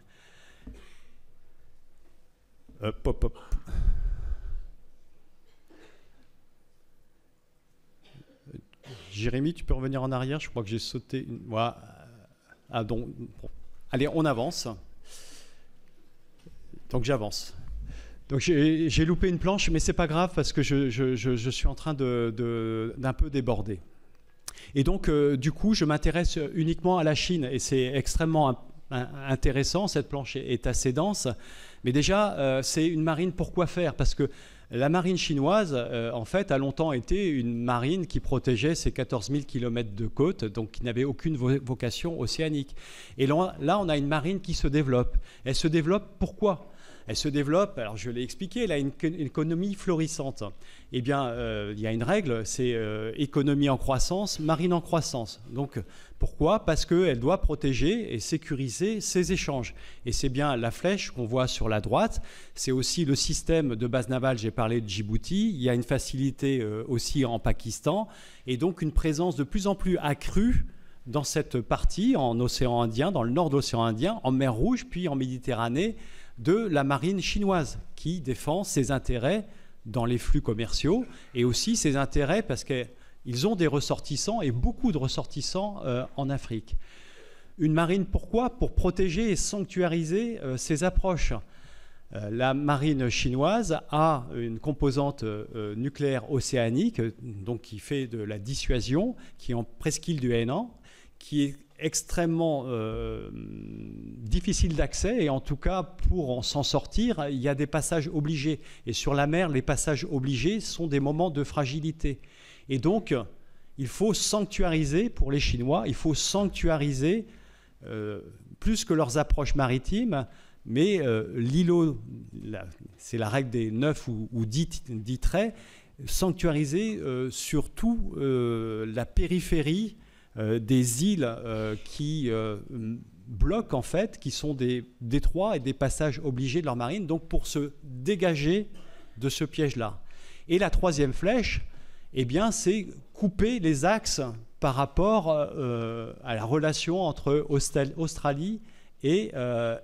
Hop. Jérémy, tu peux revenir en arrière? Je crois que j'ai sauté. Voilà. Ah, donc, bon. Allez, on avance. Donc j'avance. Donc j'ai loupé une planche, mais c'est pas grave parce que je suis en train d'un peu déborder. Et donc, du coup, je m'intéresse uniquement à la Chine et c'est extrêmement intéressant. Cette planche est assez dense. Mais déjà, c'est une marine pour quoi faire? Parce que la marine chinoise, en fait, a longtemps été une marine qui protégeait ses 14 000 km de côte, donc qui n'avait aucune vocation océanique. Et là, on a une marine qui se développe. Elle se développe pourquoi? Elle se développe, alors je l'ai expliqué, elle a une économie florissante. Eh bien, il y a une règle, c'est économie en croissance, marine en croissance. Donc, pourquoi? Parce qu'elle doit protéger et sécuriser ses échanges. Et c'est bien la flèche qu'on voit sur la droite. C'est aussi le système de base navale, j'ai parlé de Djibouti. Il y a une facilité aussi en Pakistan. Et donc, une présence de plus en plus accrue dans cette partie, en océan Indien, dans le nord de l'océan Indien, en mer Rouge, puis en Méditerranée, de la marine chinoise qui défend ses intérêts dans les flux commerciaux et aussi ses intérêts parce qu'ils ont des ressortissants et beaucoup de ressortissants en Afrique. Une marine, pourquoi? Pour protéger et sanctuariser ses approches. La marine chinoise a une composante nucléaire océanique, donc qui fait de la dissuasion, qui est en presqu'île du Hainan, qui est extrêmement difficile d'accès et en tout cas pour s'en sortir il y a des passages obligés et sur la mer les passages obligés sont des moments de fragilité et donc il faut sanctuariser pour les Chinois, il faut sanctuariser plus que leurs approches maritimes mais l'îlot, c'est la règle des 9 ou 10 traits, sanctuariser surtout la périphérie des îles qui bloquent en fait, qui sont des détroits et des passages obligés de leur marine, donc pour se dégager de ce piège-là. Et la troisième flèche, eh bien, c'est couper les axes par rapport à la relation entre Australie et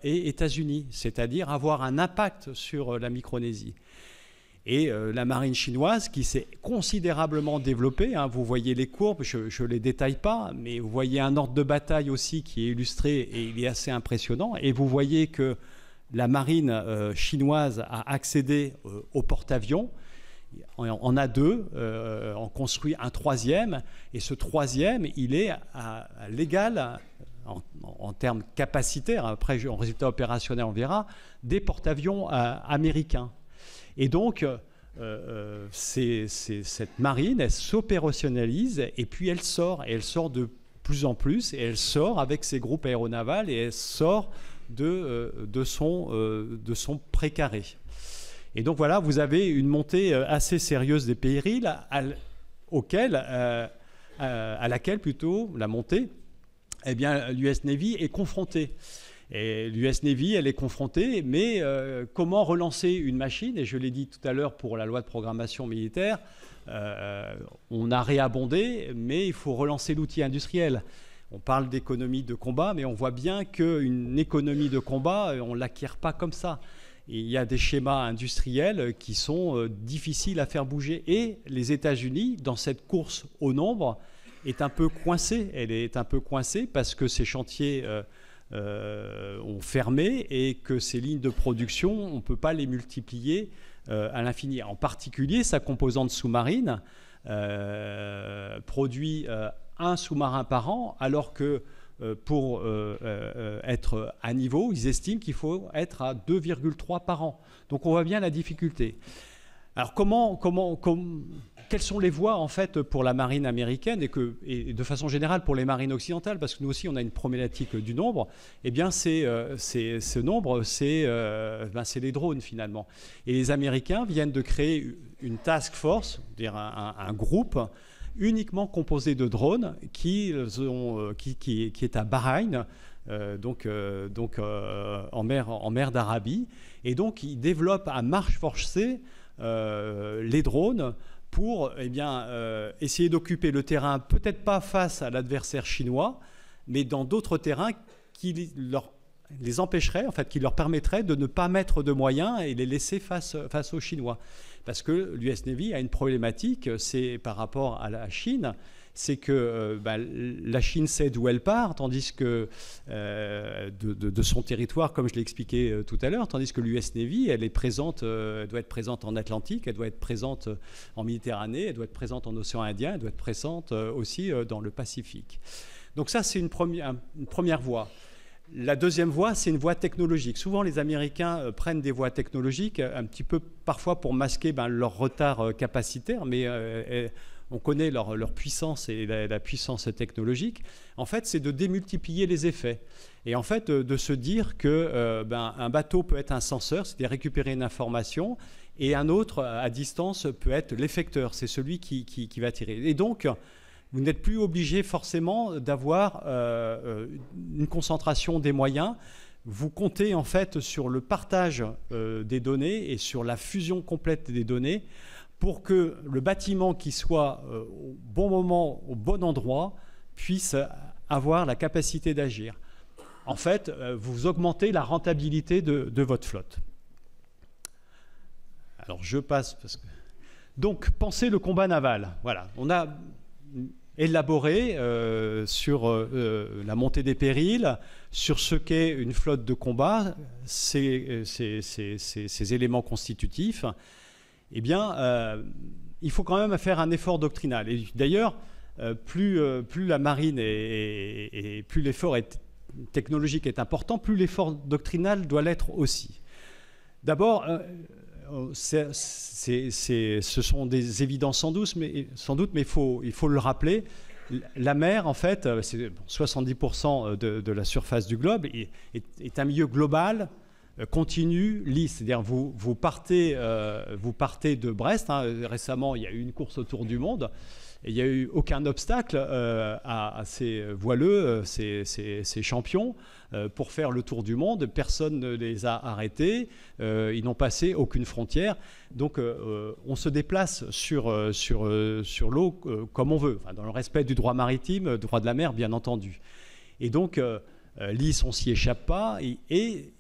États-Unis, c'est-à-dire avoir un impact sur la Micronésie. Et la marine chinoise qui s'est considérablement développée, hein, vous voyez les courbes, je ne les détaille pas, mais vous voyez un ordre de bataille aussi qui est illustré et il est assez impressionnant. Et vous voyez que la marine chinoise a accédé au porte-avions. On a deux, on construit un troisième, et ce troisième, il est à l'égal, en termes capacitaires, après en résultat opérationnel on verra, des porte-avions américains. Et donc, cette marine, elle s'opérationnalise et puis elle sort de plus en plus, et elle sort avec ses groupes aéronavals et elle sort de son précaré. Et donc voilà, vous avez une montée assez sérieuse des périls à laquelle plutôt la montée, eh bien l'US Navy est confrontée. Et l'US Navy, elle est confrontée, mais comment relancer une machine? Et je l'ai dit tout à l'heure pour la loi de programmation militaire, on a réabondé, mais il faut relancer l'outil industriel. On parle d'économie de combat, mais on voit bien qu'une économie de combat, on ne l'acquiert pas comme ça. Et il y a des schémas industriels qui sont difficiles à faire bouger. Et les États-Unis, dans cette course au nombre, est un peu coincée. Elle est un peu coincée parce que ces chantiers ont fermé et que ces lignes de production, on ne peut pas les multiplier à l'infini. En particulier, sa composante sous-marine produit un sous-marin par an, alors que pour être à niveau, ils estiment qu'il faut être à 2,3 par an. Donc on voit bien la difficulté. Alors quelles sont les voies en fait pour la marine américaine et de façon générale pour les marines occidentales, parce que nous aussi on a une problématique du nombre. Eh bien ce nombre, c'est les drones finalement. Et les Américains viennent de créer une task force, c'est-à-dire un groupe uniquement composé de drones qui est à Bahreïn, en mer d'Arabie, et donc ils développent à marche forcée les drones pour essayer d'occuper le terrain, peut-être pas face à l'adversaire chinois, mais dans d'autres terrains qui les empêcheraient, en fait, qui leur permettraient de ne pas mettre de moyens et les laisser face aux Chinois. Parce que l'US Navy a une problématique, c'est par rapport à la Chine, c'est que la Chine sait d'où elle part, tandis que de son territoire, comme je l'ai expliqué tout à l'heure, tandis que l'US Navy, elle est présente, elle doit être présente en Atlantique, elle doit être présente en Méditerranée, elle doit être présente en océan Indien, elle doit être présente aussi dans le Pacifique. Donc ça, c'est une première voie. La deuxième voie, c'est une voie technologique. Souvent, les Américains prennent des voies technologiques, un petit peu parfois pour masquer leur retard capacitaire, mais on connaît leur puissance et la puissance technologique. En fait, c'est de démultiplier les effets. Et en fait, de se dire qu'un bateau peut être un senseur, c'est-à-dire récupérer une information, et un autre, à distance, peut être l'effecteur, c'est celui qui va tirer. Et donc, vous n'êtes plus obligé forcément d'avoir une concentration des moyens. Vous comptez en fait sur le partage des données et sur la fusion complète des données pour que le bâtiment qui soit au bon moment, au bon endroit, puisse avoir la capacité d'agir. En fait, vous augmentez la rentabilité de votre flotte. Alors je passe parce que... Donc, pensez le combat naval. Voilà, on a élaboré sur la montée des périls, sur ce qu'est une flotte de combat, ces éléments constitutifs. Eh bien, il faut quand même faire un effort doctrinal. Et d'ailleurs, plus la marine et plus l'effort technologique est important, plus l'effort doctrinal doit l'être aussi. D'abord, ce sont des évidences sans doute, mais il faut le rappeler. La mer, en fait, c'est 70% de la surface du globe, est un milieu global continue, lisse. C'est-à-dire vous partez de Brest. Récemment, il y a eu une course autour du monde. Et il n'y a eu aucun obstacle à ces voileux, ces champions, pour faire le tour du monde. Personne ne les a arrêtés. Ils n'ont passé aucune frontière. Donc, on se déplace sur l'eau comme on veut, dans le respect du droit maritime, droit de la mer, bien entendu. Et donc, lisse, on ne s'y échappe pas. Et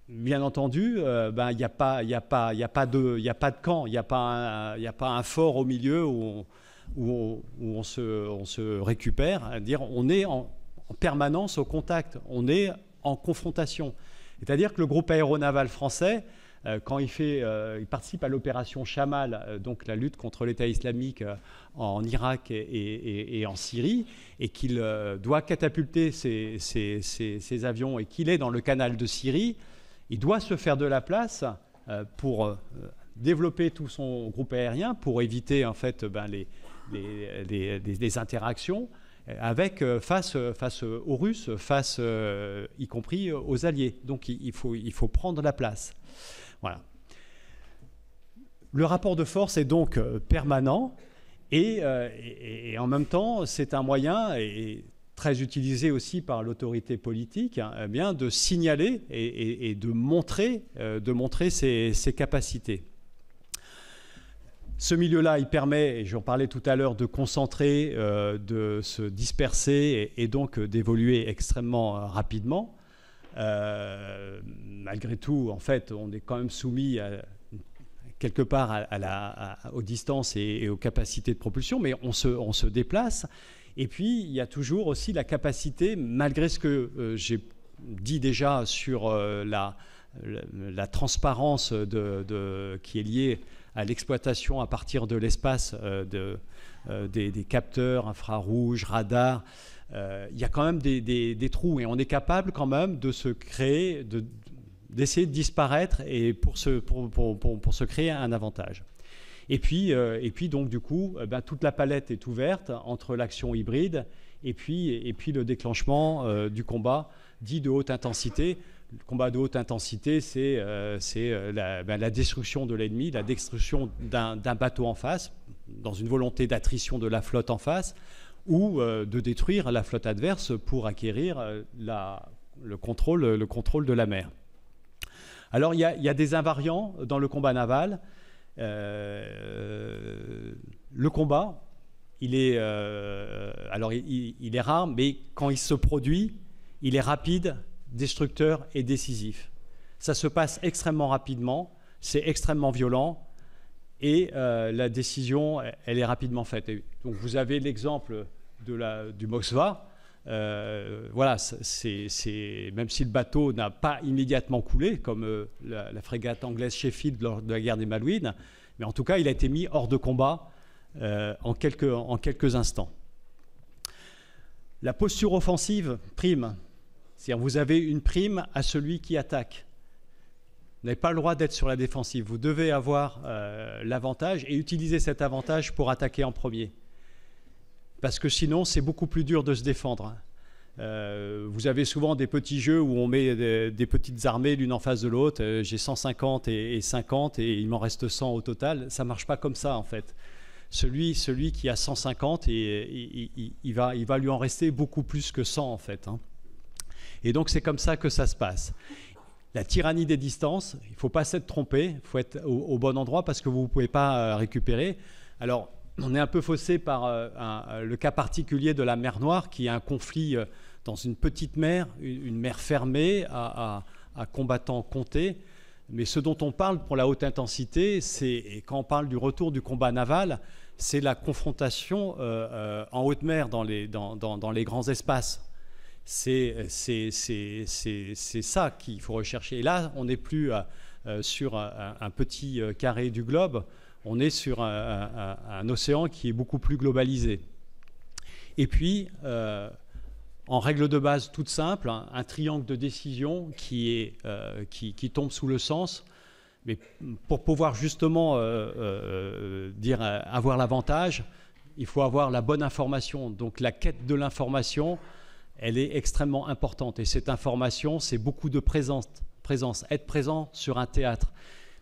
bien entendu, il n'y a pas de camp, il n'y a pas un fort au milieu où on se récupère, c'est-à-dire on est en permanence au contact, on est en confrontation. C'est-à-dire que le groupe aéronaval français, quand il participe à l'opération Chamal, donc la lutte contre l'État islamique en Irak et en Syrie, et qu'il doit catapulter ses avions et qu'il est dans le canal de Syrie, il doit se faire de la place pour développer tout son groupe aérien, pour éviter en fait les interactions face aux Russes, y compris aux Alliés. Donc il faut prendre la place. Voilà. Le rapport de force est donc permanent et en même temps c'est un moyen très utilisé aussi par l'autorité politique, de signaler et de montrer ses capacités. Ce milieu-là, il permet, et j'en parlais tout à l'heure, de concentrer, de se disperser et donc d'évoluer extrêmement rapidement. Malgré tout, en fait, on est quand même soumis quelque part aux distances et aux capacités de propulsion, mais on se déplace. Et puis, il y a toujours aussi la capacité, malgré ce que j'ai dit déjà sur la transparence qui est liée à l'exploitation à partir de l'espace des capteurs infrarouges, radars, il y a quand même des trous et on est capable quand même de se créer, d'essayer de disparaître et pour se créer un avantage. Et puis donc du coup, toute la palette est ouverte entre l'action hybride et puis le déclenchement du combat dit de haute intensité. Le combat de haute intensité, c'est la destruction de l'ennemi, la destruction d'un bateau en face, dans une volonté d'attrition de la flotte en face, ou de détruire la flotte adverse pour acquérir le contrôle de la mer. Alors il y a des invariants dans le combat naval. Le combat, il est rare, mais quand il se produit, il est rapide, destructeur et décisif. Ça se passe extrêmement rapidement, c'est extrêmement violent et la décision, elle est rapidement faite. Et donc vous avez l'exemple du Moskva. Voilà, même si le bateau n'a pas immédiatement coulé, comme la frégate anglaise Sheffield lors de la guerre des Malouines, mais en tout cas, il a été mis hors de combat en quelques instants. La posture offensive prime. C'est-à-dire vous avez une prime à celui qui attaque. Vous n'avez pas le droit d'être sur la défensive. Vous devez avoir l'avantage et utiliser cet avantage pour attaquer en premier. Parce que sinon, c'est beaucoup plus dur de se défendre. Vous avez souvent des petits jeux où on met des petites armées l'une en face de l'autre. J'ai 150 et 50 et il m'en reste 100 au total. Ça ne marche pas comme ça, en fait. Celui qui a 150, il va lui en rester beaucoup plus que 100, en fait. Et donc, c'est comme ça que ça se passe. La tyrannie des distances, il ne faut pas s'être trompé. Il faut être au bon endroit parce que vous ne pouvez pas récupérer. Alors, on est un peu faussé par le cas particulier de la mer Noire, qui est un conflit dans une petite mer, une mer fermée à combattants comptés. Mais ce dont on parle pour la haute intensité, et quand on parle du retour du combat naval, c'est la confrontation en haute mer dans les grands espaces. C'est ça qu'il faut rechercher. Et là, on n'est plus sur un petit carré du globe, on est sur un océan qui est beaucoup plus globalisé. Et puis, en règle de base toute simple, un triangle de décision qui tombe sous le sens. Mais pour pouvoir justement avoir l'avantage, il faut avoir la bonne information. Donc la quête de l'information, elle est extrêmement importante. Et cette information, c'est beaucoup de présence présence, être présent sur un théâtre.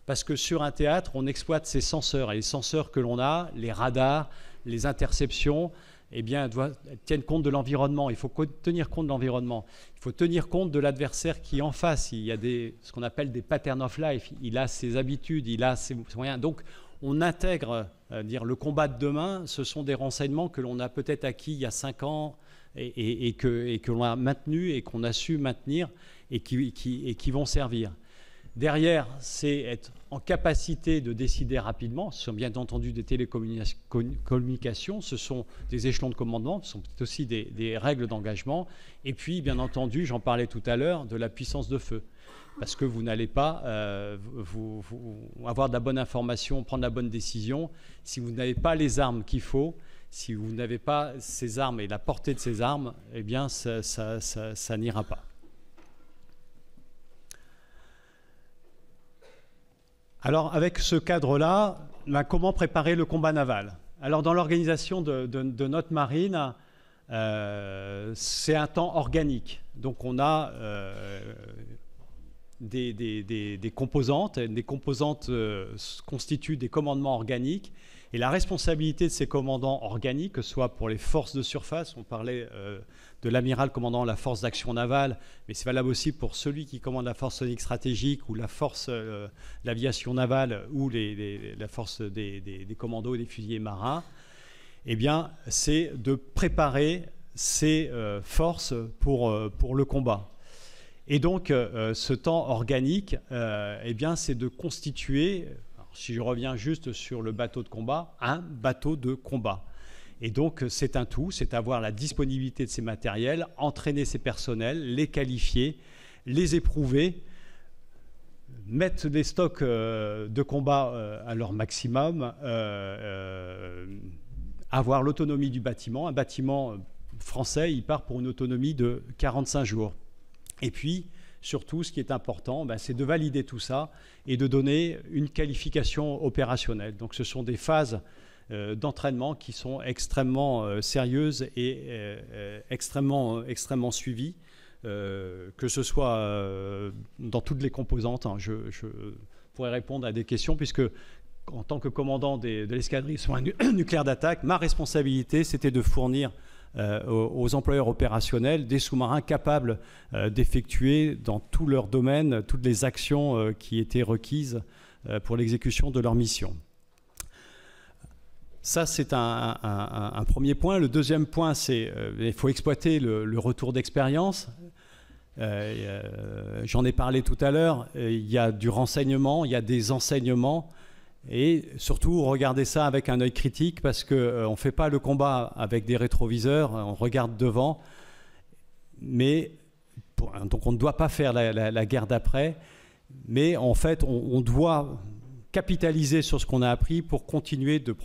Parce que sur un théâtre, on exploite ces senseurs. Et les senseurs que l'on a, les radars, les interceptions, eh bien, tiennent compte de l'environnement. Il faut tenir compte de l'environnement. Il faut tenir compte de l'adversaire qui est en face. Il y a ce qu'on appelle des patterns of life. Il a ses habitudes, il a ses moyens. Donc, on intègre le combat de demain. Ce sont des renseignements que l'on a peut-être acquis il y a 5 ans et que l'on a maintenu et qu'on a su maintenir et qui vont servir. Derrière, c'est être en capacité de décider rapidement. Ce sont bien entendu des télécommunications, ce sont des échelons de commandement, ce sont aussi des règles d'engagement. Et puis, bien entendu, j'en parlais tout à l'heure, de la puissance de feu. Parce que vous n'allez pas avoir de la bonne information, prendre la bonne décision, si vous n'avez pas les armes qu'il faut, si vous n'avez pas ces armes et la portée de ces armes, eh bien, ça n'ira pas. Alors, avec ce cadre-là, comment préparer le combat naval? Alors, dans l'organisation de notre marine, c'est un temps organique. Donc, on a des composantes. Les composantes constituent des commandements organiques. Et la responsabilité de ces commandants organiques, que ce soit pour les forces de surface, on parlait de l'amiral commandant la force d'action navale, mais c'est valable aussi pour celui qui commande la force sonique stratégique ou la force l'aviation navale ou la force des commandos et des fusiliers marins, eh bien, c'est de préparer ces forces pour le combat. Et donc, ce temps organique, eh bien, c'est de constituer, si je reviens juste sur le bateau de combat, un bateau de combat. Et donc, c'est un tout, c'est avoir la disponibilité de ces matériels, entraîner ces personnels, les qualifier, les éprouver, mettre les stocks de combat à leur maximum, avoir l'autonomie du bâtiment. Un bâtiment français, il part pour une autonomie de 45 jours. Et puis, surtout, ce qui est important, c'est de valider tout ça et de donner une qualification opérationnelle. Donc, ce sont des phases d'entraînement qui sont extrêmement sérieuses et extrêmement suivies, que ce soit dans toutes les composantes. Hein. Je pourrais répondre à des questions, puisque en tant que commandant de l'escadrille nucléaire d'attaque, ma responsabilité, c'était de fournir aux employeurs opérationnels des sous-marins capables d'effectuer dans tous leurs domaines toutes les actions qui étaient requises pour l'exécution de leur mission. Ça, c'est un premier point. Le deuxième point, c'est qu'il faut exploiter le retour d'expérience. J'en ai parlé tout à l'heure. Il y a du renseignement, il y a des enseignements. Et surtout, regardez ça avec un œil critique, parce qu'on ne fait pas le combat avec des rétroviseurs, on regarde devant. Mais, donc on ne doit pas faire la guerre d'après, mais en fait, on doit capitaliser sur ce qu'on a appris pour continuer de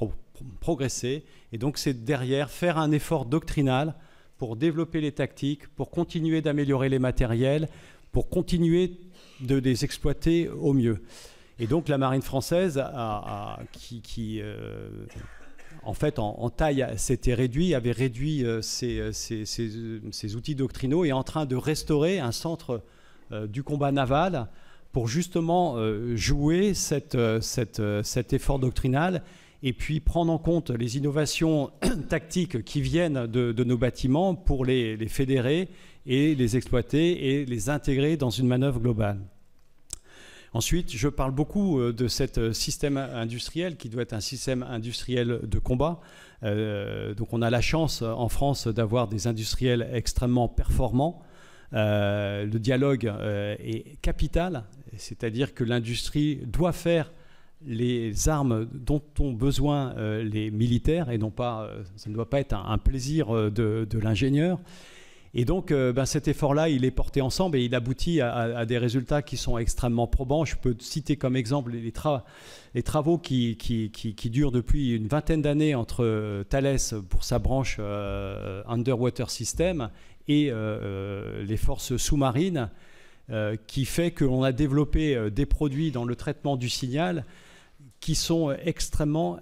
progresser. Et donc, c'est derrière faire un effort doctrinal pour développer les tactiques, pour continuer d'améliorer les matériels, pour continuer de les exploiter au mieux. Et donc la marine française, en fait, en taille, s'était réduit, avait réduit ses outils doctrinaux et est en train de restaurer un centre du combat naval pour justement jouer cet effort doctrinal et puis prendre en compte les innovations tactiques qui viennent de nos bâtiments pour les fédérer et les exploiter et les intégrer dans une manœuvre globale. Ensuite, je parle beaucoup de ce système industriel qui doit être un système industriel de combat. Donc on a la chance en France d'avoir des industriels extrêmement performants. Le dialogue est capital, c'est-à-dire que l'industrie doit faire les armes dont ont besoin les militaires et non pas, ça ne doit pas être un plaisir de l'ingénieur. Et donc, cet effort-là, il est porté ensemble et il aboutit à des résultats qui sont extrêmement probants. Je peux citer comme exemple les travaux qui durent depuis une vingtaine d'années entre Thales pour sa branche Underwater System et les forces sous-marines, qui fait qu'on a développé des produits dans le traitement du signal qui sont extrêmement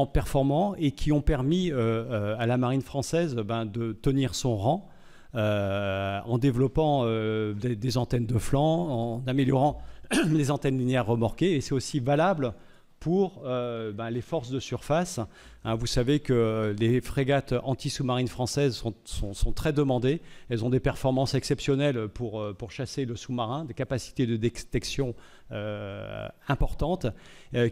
performants et qui ont permis à la marine française de tenir son rang en développant des antennes de flanc, en améliorant les antennes linéaires remorquées. Et c'est aussi valable pour les forces de surface. Hein, vous savez que les frégates anti-sous-marines françaises sont très demandées. Elles ont des performances exceptionnelles pour chasser le sous-marin, des capacités de détection importantes,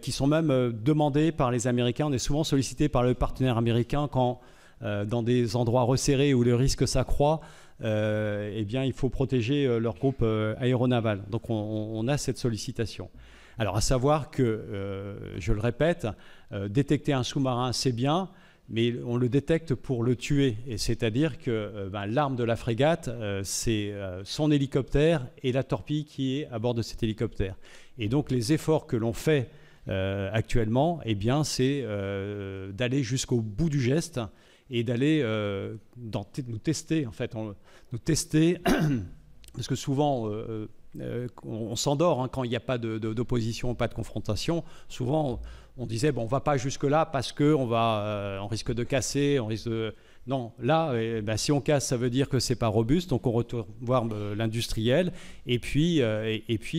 qui sont même demandées par les Américains. On est souvent sollicité par le partenaire américain quand, dans des endroits resserrés où le risque s'accroît, eh bien, il faut protéger leur groupe aéronaval. Donc on a cette sollicitation. Alors, à savoir que, je le répète, détecter un sous-marin, c'est bien, mais on le détecte pour le tuer. Et c'est-à-dire que l'arme de la frégate, c'est son hélicoptère et la torpille qui est à bord de cet hélicoptère. Et donc, les efforts que l'on fait actuellement, eh bien, c'est d'aller jusqu'au bout du geste et d'aller nous tester, en fait. Nous tester, parce que souvent... on s'endort quand il n'y a pas d'opposition, pas de confrontation. Souvent, on disait bon, on ne va pas jusque-là parce qu'on risque de casser, on risque de... Non, là, si on casse, ça veut dire que ce n'est pas robuste, donc on retourne voir l'industriel, et puis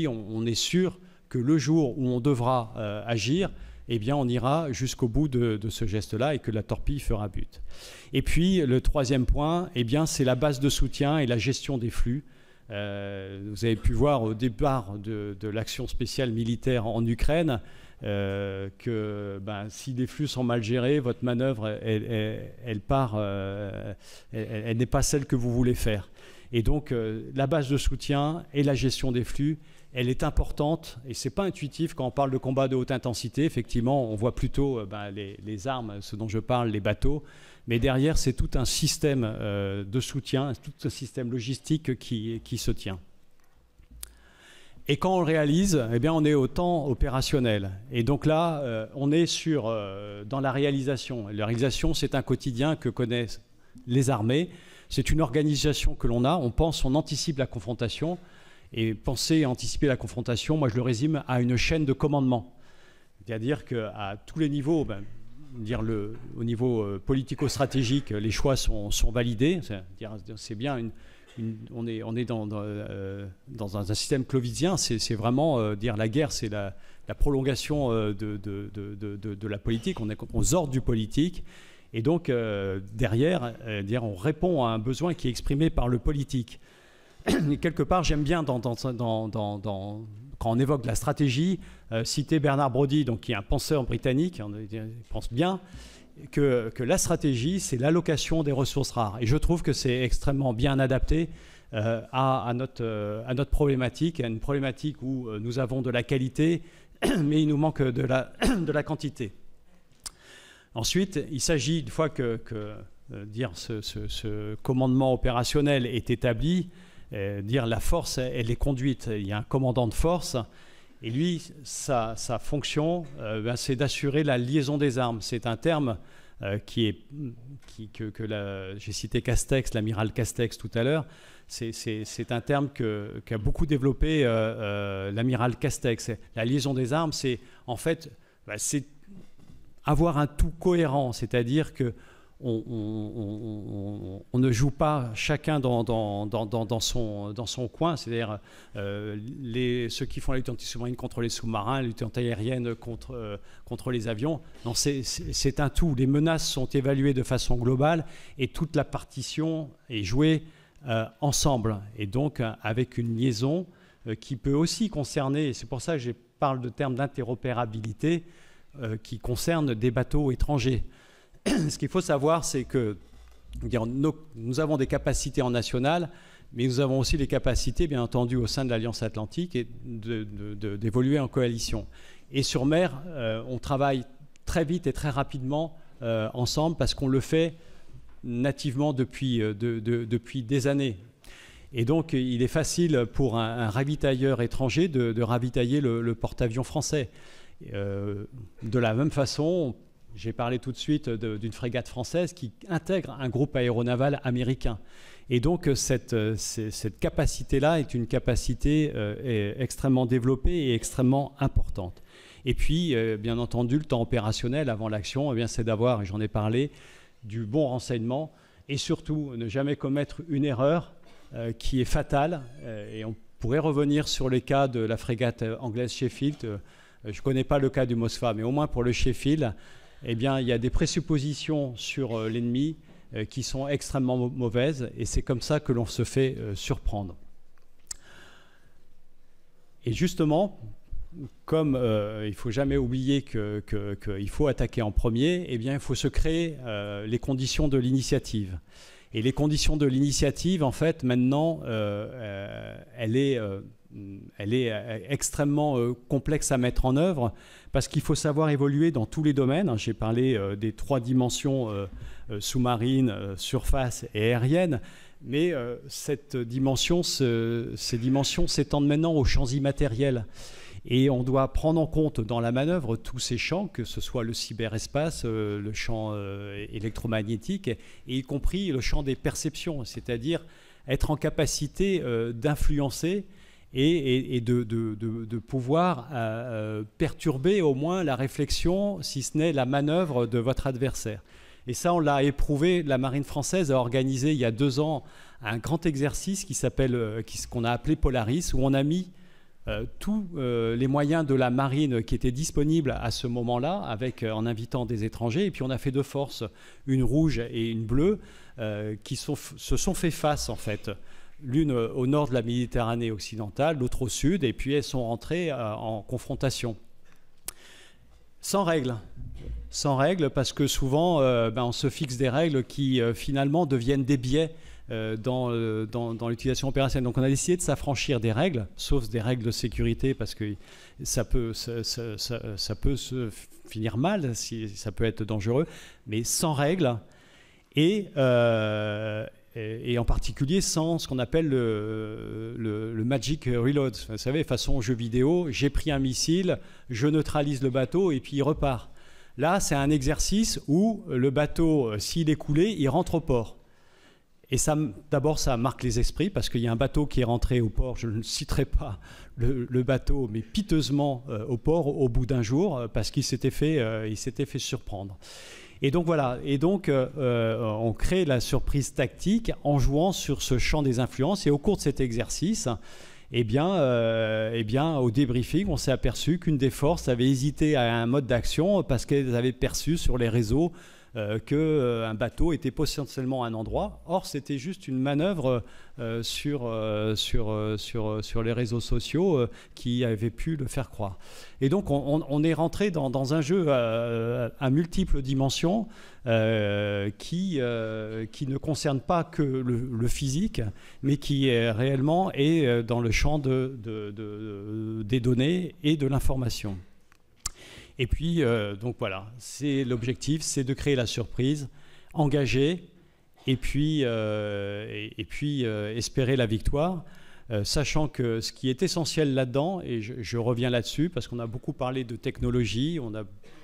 on est sûr que le jour où on devra agir, eh bien, on ira jusqu'au bout de ce geste-là et que la torpille fera but. Et puis, le troisième point, eh bien, c'est la base de soutien et la gestion des flux. Vous avez pu voir au départ de l'action spéciale militaire en Ukraine que si les flux sont mal gérés, votre manœuvre, elle n'est pas celle que vous voulez faire. Et donc, la base de soutien et la gestion des flux, elle est importante. Et ce n'est pas intuitif quand on parle de combat de haute intensité. Effectivement, on voit plutôt les armes, ce dont je parle, les bateaux. Mais derrière, c'est tout un système de soutien, tout un système logistique qui se tient. Et quand on le réalise, eh bien, on est au temps opérationnel. Et donc là, on est dans la réalisation. La réalisation, c'est un quotidien que connaissent les armées. C'est une organisation que l'on a. On anticipe la confrontation. Et penser et anticiper la confrontation, moi, je le résume à une chaîne de commandement. C'est-à-dire qu'à tous les niveaux... au niveau politico-stratégique, les choix sont validés. C'est bien on est dans un système clovisien. C'est vraiment la guerre, c'est la prolongation de la politique. On est aux ordres du politique. Et donc, derrière, on répond à un besoin qui est exprimé par le politique. Et quelque part, j'aime bien quand on évoque la stratégie, citer Bernard Brodie, qui est un penseur britannique, on pense bien que la stratégie, c'est l'allocation des ressources rares. Et je trouve que c'est extrêmement bien adapté à notre problématique, à une problématique où nous avons de la qualité, mais il nous manque de la quantité. Ensuite, il s'agit, une fois que ce commandement opérationnel est établi, la force, elle est conduite. Il y a un commandant de force et lui, sa fonction, c'est d'assurer la liaison des armes. C'est un terme j'ai cité Castex, l'amiral Castex tout à l'heure. C'est un terme qu'a beaucoup développé l'amiral Castex. La liaison des armes, c'est en fait c'est avoir un tout cohérent, c'est-à-dire que on ne joue pas chacun dans son coin, c'est-à-dire ceux qui font la lutte anti-sous-marine contre les sous-marins, la lutte anti-aérienne contre les avions. Non, c'est un tout. Les menaces sont évaluées de façon globale et toute la partition est jouée ensemble. Et donc avec une liaison qui peut aussi concerner, et c'est pour ça que je parle de termes d'interopérabilité, qui concerne des bateaux étrangers. Ce qu'il faut savoir, c'est que nous avons des capacités en national, mais nous avons aussi des capacités, bien entendu, au sein de l'Alliance Atlantique et d'évoluer en coalition. Et sur mer, on travaille très vite et très rapidement ensemble parce qu'on le fait nativement depuis des années. Et donc, il est facile pour un ravitailleur étranger de ravitailler le porte-avions français. De la même façon, j'ai parlé tout de suite d'une frégate française qui intègre un groupe aéronaval américain. Et donc, cette capacité-là est une capacité extrêmement développée et extrêmement importante. Et puis, bien entendu, le temps opérationnel avant l'action, c'est d'avoir, et j'en ai parlé, du bon renseignement et surtout ne jamais commettre une erreur qui est fatale. Et on pourrait revenir sur les cas de la frégate anglaise Sheffield. Je ne connais pas le cas du Moskva, mais au moins pour le Sheffield, eh bien, il y a des présuppositions sur l'ennemi qui sont extrêmement mauvaises, et c'est comme ça que l'on se fait surprendre. Et justement, comme il ne faut jamais oublier qu'il faut attaquer en premier, eh bien, il faut se créer les conditions de l'initiative. Et les conditions de l'initiative, en fait, maintenant, elle est extrêmement complexe à mettre en œuvre parce qu'il faut savoir évoluer dans tous les domaines. J'ai parlé des 3 dimensions sous-marine, surface et aérienne, mais ces dimensions s'étendent maintenant aux champs immatériels. Et on doit prendre en compte dans la manœuvre tous ces champs, que ce soit le cyberespace, le champ électromagnétique, et y compris le champ des perceptions, c'est-à-dire être en capacité d'influencer et de pouvoir perturber au moins la réflexion, si ce n'est la manœuvre de votre adversaire. Et ça, on l'a éprouvé. La marine française a organisé il y a 2 ans un grand exercice qu'on a appelé Polaris, où on a mis tous les moyens de la marine qui étaient disponibles à ce moment-là, en invitant des étrangers. Et puis on a fait 2 forces, une rouge et une bleue, qui se sont fait face, en fait. L'une au nord de la Méditerranée occidentale, l'autre au sud, et puis elles sont rentrées en confrontation. Sans règles. Sans règles, parce que souvent, on se fixe des règles qui, finalement, deviennent des biais dans l'utilisation opérationnelle. Donc on a décidé de s'affranchir des règles, sauf des règles de sécurité, parce que ça peut se finir mal, ça peut être dangereux, mais sans règles, et en particulier sans ce qu'on appelle le magic reload. Vous savez, façon jeu vidéo, j'ai pris un missile, je neutralise le bateau et puis il repart. Là, c'est un exercice où le bateau, s'il est coulé, il rentre au port. Et d'abord, ça marque les esprits, parce qu'il y a un bateau qui est rentré au port, je ne citerai pas le bateau, mais piteusement au port au bout d'un jour, parce qu'il s'était fait surprendre. Et donc voilà, on crée la surprise tactique en jouant sur ce champ des influences. Et au cours de cet exercice, au débriefing, on s'est aperçu qu'une des forces avait hésité à un mode d'action parce qu'elles avaient perçu sur les réseaux qu'un bateau était potentiellement à un endroit. Or, c'était juste une manœuvre sur les réseaux sociaux qui avait pu le faire croire. Et donc, on est rentré dans un jeu à multiples dimensions qui ne concerne pas que le physique, mais qui réellement est dans le champ des données et de l'information. Et puis, donc voilà, l'objectif, c'est de créer la surprise, engager, et puis espérer la victoire, sachant que ce qui est essentiel là-dedans, et je reviens là-dessus, parce qu'on a beaucoup parlé de technologie,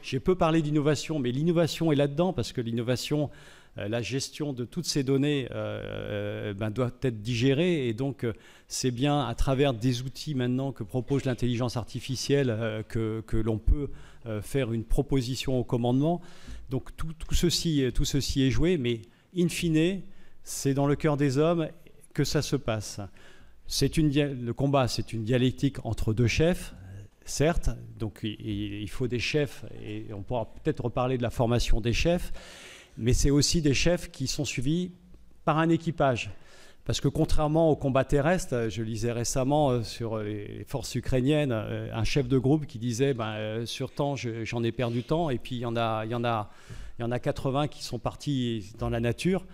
j'ai peu parlé d'innovation, mais l'innovation est là-dedans, parce que l'innovation, la gestion de toutes ces données doit être digérée, et donc c'est bien à travers des outils maintenant que propose l'intelligence artificielle que l'on peut faire une proposition au commandement. Donc tout ceci est joué, mais in fine, c'est dans le cœur des hommes que ça se passe. Le combat, c'est une dialectique entre 2 chefs, certes, donc il faut des chefs, et on pourra peut-être reparler de la formation des chefs, mais c'est aussi des chefs qui sont suivis par un équipage. Parce que contrairement au combat terrestre, je lisais récemment sur les forces ukrainiennes, un chef de groupe qui disait sur temps, j'en ai perdu tant, et puis il y en a 80 qui sont partis dans la nature.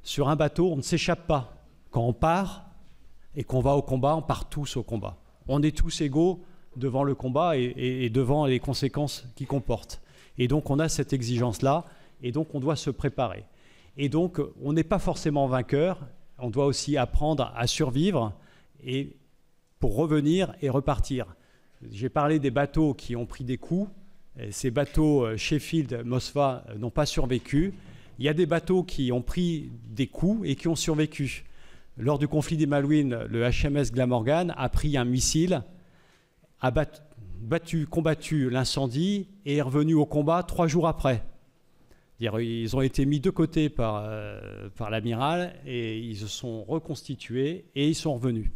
Sur un bateau, on ne s'échappe pas. Quand on part et qu'on va au combat, on part tous au combat. On est tous égaux devant le combat et devant les conséquences qu'il comporte. Et donc on a cette exigence-là, et donc on doit se préparer. Et donc on n'est pas forcément vainqueur. On doit aussi apprendre à survivre et pour revenir et repartir. J'ai parlé des bateaux qui ont pris des coups. Ces bateaux Sheffield, Moskva n'ont pas survécu. Il y a des bateaux qui ont pris des coups et qui ont survécu. Lors du conflit des Malouines, le HMS Glamorgan a pris un missile, a combattu l'incendie et est revenu au combat 3 jours après. Ils ont été mis de côté par l'amiral et ils se sont reconstitués et ils sont revenus.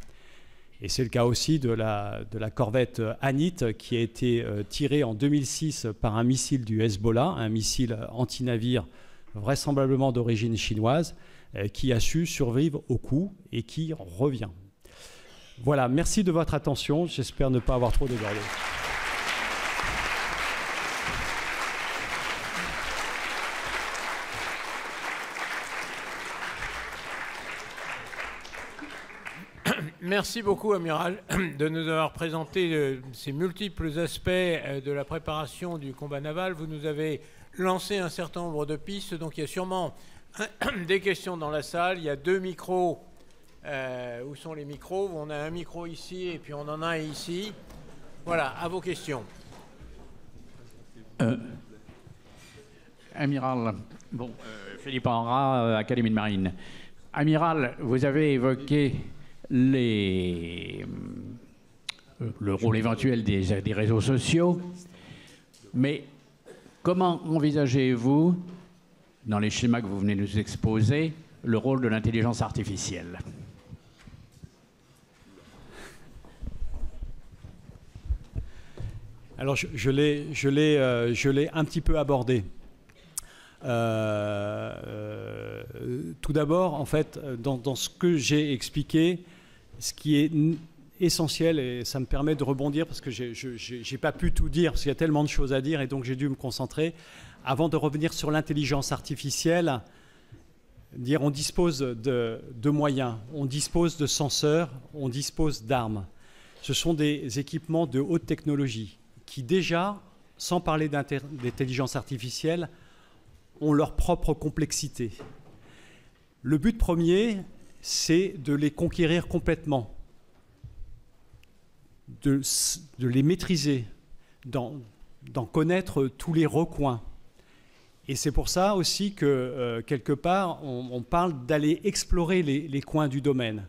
Et c'est le cas aussi de la corvette Hanit qui a été tirée en 2006 par un missile du Hezbollah, un missile anti-navire vraisemblablement d'origine chinoise, qui a su survivre au coup et qui revient. Voilà, merci de votre attention. J'espère ne pas avoir trop débordé. Merci beaucoup, Amiral, de nous avoir présenté ces multiples aspects de la préparation du combat naval. Vous nous avez lancé un certain nombre de pistes, donc il y a sûrement des questions dans la salle. Il y a 2 micros. Où sont les micros? On a un micro ici et puis on en a un ici. Voilà, à vos questions. Amiral, Philippe Enrat, Académie de Marine. Amiral, vous avez évoqué le rôle éventuel des réseaux sociaux, mais comment envisagez-vous, dans les schémas que vous venez de nous exposer, le rôle de l'intelligence artificielle? Alors, je l'ai un petit peu abordé. Tout d'abord, en fait, dans ce que j'ai expliqué, ce qui est essentiel, et ça me permet de rebondir parce que je n'ai pas pu tout dire, parce qu'il y a tellement de choses à dire, et donc j'ai dû me concentrer. Avant de revenir sur l'intelligence artificielle, on dispose de moyens, on dispose de senseurs, on dispose d'armes. Ce sont des équipements de haute technologie qui déjà, sans parler d'intelligence artificielle, ont leur propre complexité. Le but premier, c'est de les conquérir complètement, de les maîtriser, d'en connaître tous les recoins. Et c'est pour ça aussi que, quelque part, on parle d'aller explorer les coins du domaine.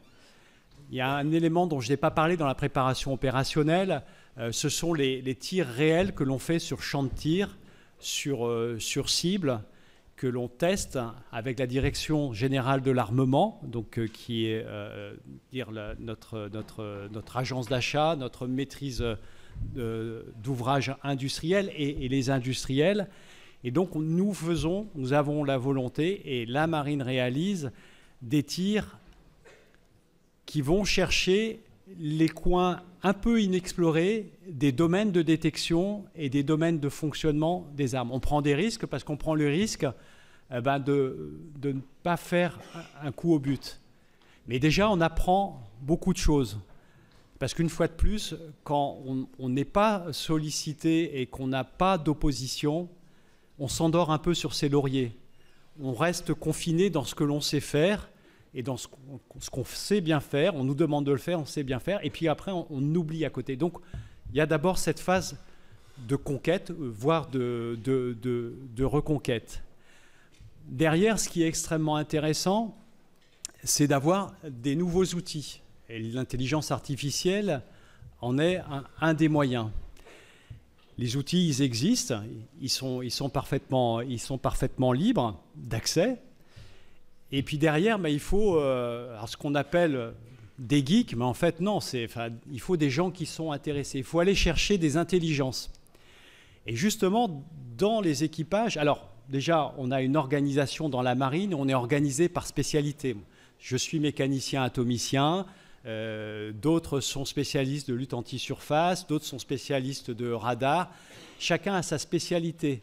Il y a un élément dont je n'ai pas parlé dans la préparation opérationnelle, ce sont les tirs réels que l'on fait sur champ de tir, sur cible, que l'on teste avec la Direction générale de l'armement, donc qui est notre agence d'achat, notre maîtrise d'ouvrages industriels et les industriels. Et donc nous avons la volonté, et la marine réalise, des tirs qui vont chercher les coins un peu inexplorés des domaines de détection et des domaines de fonctionnement des armes. On prend des risques parce qu'on prend le risque de ne pas faire un coup au but. Mais déjà, on apprend beaucoup de choses. Parce qu'une fois de plus, quand on n'est pas sollicité et qu'on n'a pas d'opposition, on s'endort un peu sur ses lauriers. On reste confiné dans ce que l'on sait faire et dans ce qu'on sait bien faire. On nous demande de le faire, on sait bien faire. Et puis après, on oublie à côté. Donc, il y a d'abord cette phase de conquête, voire de reconquête. Derrière, ce qui est extrêmement intéressant, c'est d'avoir des nouveaux outils. Et l'intelligence artificielle en est un des moyens. Les outils, ils existent, ils sont parfaitement libres d'accès. Et puis derrière, il faut ce qu'on appelle des geeks, mais en fait non, il faut des gens qui sont intéressés. Il faut aller chercher des intelligences. Et justement, dans les équipages, alors déjà, on a une organisation dans la marine, on est organisé par spécialité. Je suis mécanicien atomicien, d'autres sont spécialistes de lutte anti-surface, d'autres sont spécialistes de radar. Chacun a sa spécialité.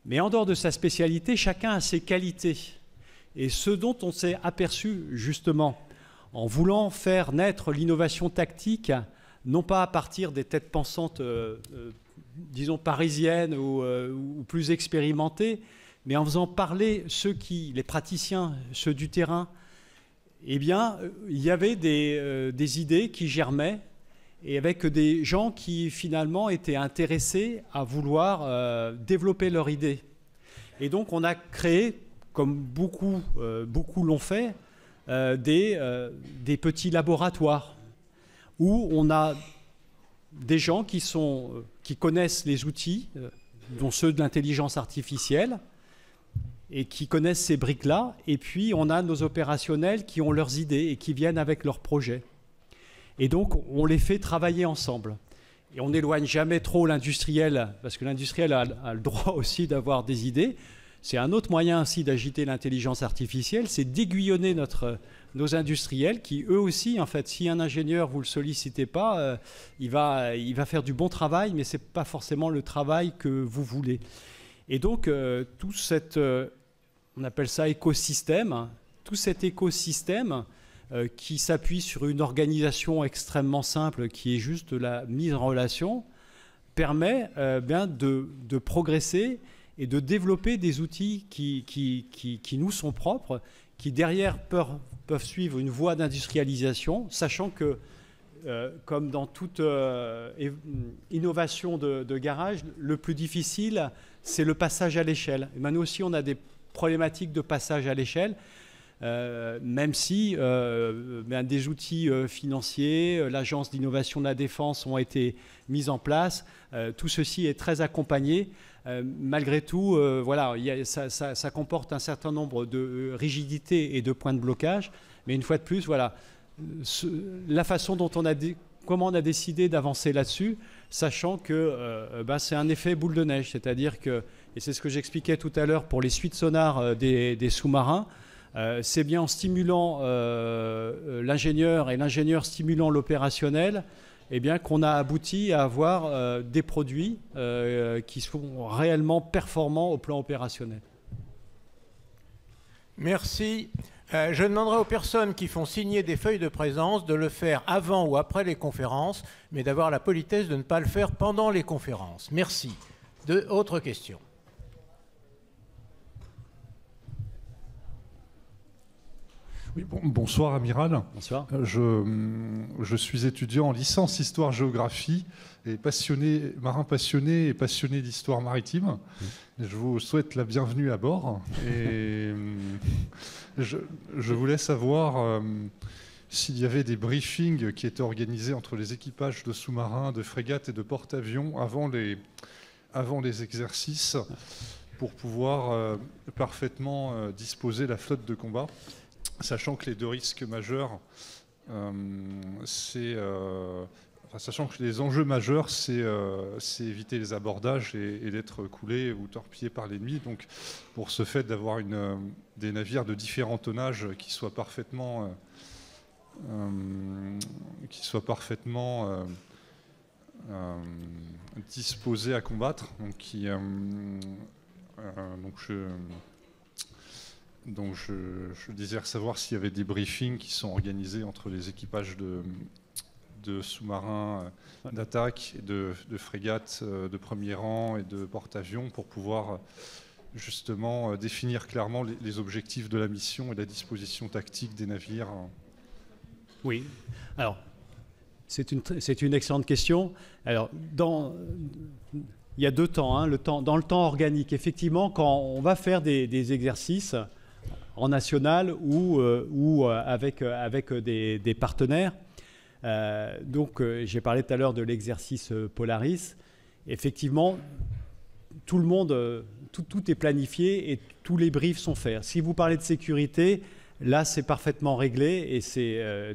Mais en dehors de sa spécialité, chacun a ses qualités. Et ce dont on s'est aperçu, justement, en voulant faire naître l'innovation tactique, non pas à partir des têtes pensantes, disons, parisiennes ou plus expérimentées, mais en faisant parler les praticiens, ceux du terrain, eh bien, il y avait des idées qui germaient, et avec des gens qui, finalement, étaient intéressés à vouloir développer leur idée. Et donc, on a créé, comme beaucoup l'ont fait, des petits laboratoires où on a des gens qui connaissent les outils, dont ceux de l'intelligence artificielle, et qui connaissent ces briques-là. Et puis, on a nos opérationnels qui ont leurs idées et qui viennent avec leurs projets. Et donc, on les fait travailler ensemble. Et on n'éloigne jamais trop l'industriel, parce que l'industriel a le droit aussi d'avoir des idées. C'est un autre moyen aussi d'agiter l'intelligence artificielle, c'est d'aiguillonner nos industriels qui, eux aussi, en fait, si un ingénieur, vous ne le sollicitez pas, il va faire du bon travail, mais ce n'est pas forcément le travail que vous voulez. Et donc, tout cet, on appelle ça écosystème, tout cet écosystème qui s'appuie sur une organisation extrêmement simple, qui est juste la mise en relation, permet bien de progresser et de développer des outils qui nous sont propres, qui derrière peuvent suivre une voie d'industrialisation, sachant que, comme dans toute innovation de garage, le plus difficile, c'est le passage à l'échelle. Et nous aussi, on a des problématiques de passage à l'échelle, même si des outils financiers, l'Agence d'innovation de la défense ont été mis en place. Tout ceci est très accompagné. Malgré tout, voilà, ça comporte un certain nombre de rigidités et de points de blocage. Mais une fois de plus, voilà, la façon dont comment on a décidé d'avancer là-dessus, sachant que c'est un effet boule de neige. C'est-à-dire que, et c'est ce que j'expliquais tout à l'heure pour les suites sonars des sous-marins, c'est bien en stimulant l'ingénieur et l'ingénieur stimulant l'opérationnel, eh bien, qu'on a abouti à avoir des produits qui sont réellement performants au plan opérationnel. Merci. Je demanderai aux personnes qui font signer des feuilles de présence de le faire avant ou après les conférences, mais d'avoir la politesse de ne pas le faire pendant les conférences. Merci. Autre question. Oui, bonsoir Amiral. Bonsoir. Je suis étudiant en licence histoire-géographie et marin passionné et passionné d'histoire maritime. Je vous souhaite la bienvenue à bord. Et je voulais savoir s'il y avait des briefings qui étaient organisés entre les équipages de sous-marins, de frégates et de porte-avions avant les exercices pour pouvoir parfaitement disposer la flotte de combat. Sachant que les deux risques majeurs, sachant que les enjeux majeurs, c'est éviter les abordages et d'être coulé ou torpillé par l'ennemi. Donc, pour ce fait d'avoir des navires de différents tonnages qui soient parfaitement disposés à combattre. Donc je désirais savoir s'il y avait des briefings qui sont organisés entre les équipages de sous-marins d'attaque, de frégates de premier rang et de porte-avions pour pouvoir justement définir clairement les objectifs de la mission et la disposition tactique des navires. Oui, alors c'est une excellente question. Alors, il y a deux temps, hein, dans le temps organique. Effectivement, quand on va faire des exercices en national ou avec des partenaires. J'ai parlé tout à l'heure de l'exercice Polaris. Effectivement, tout le monde, tout est planifié et tous les briefs sont faits. Si vous parlez de sécurité, là, c'est parfaitement réglé et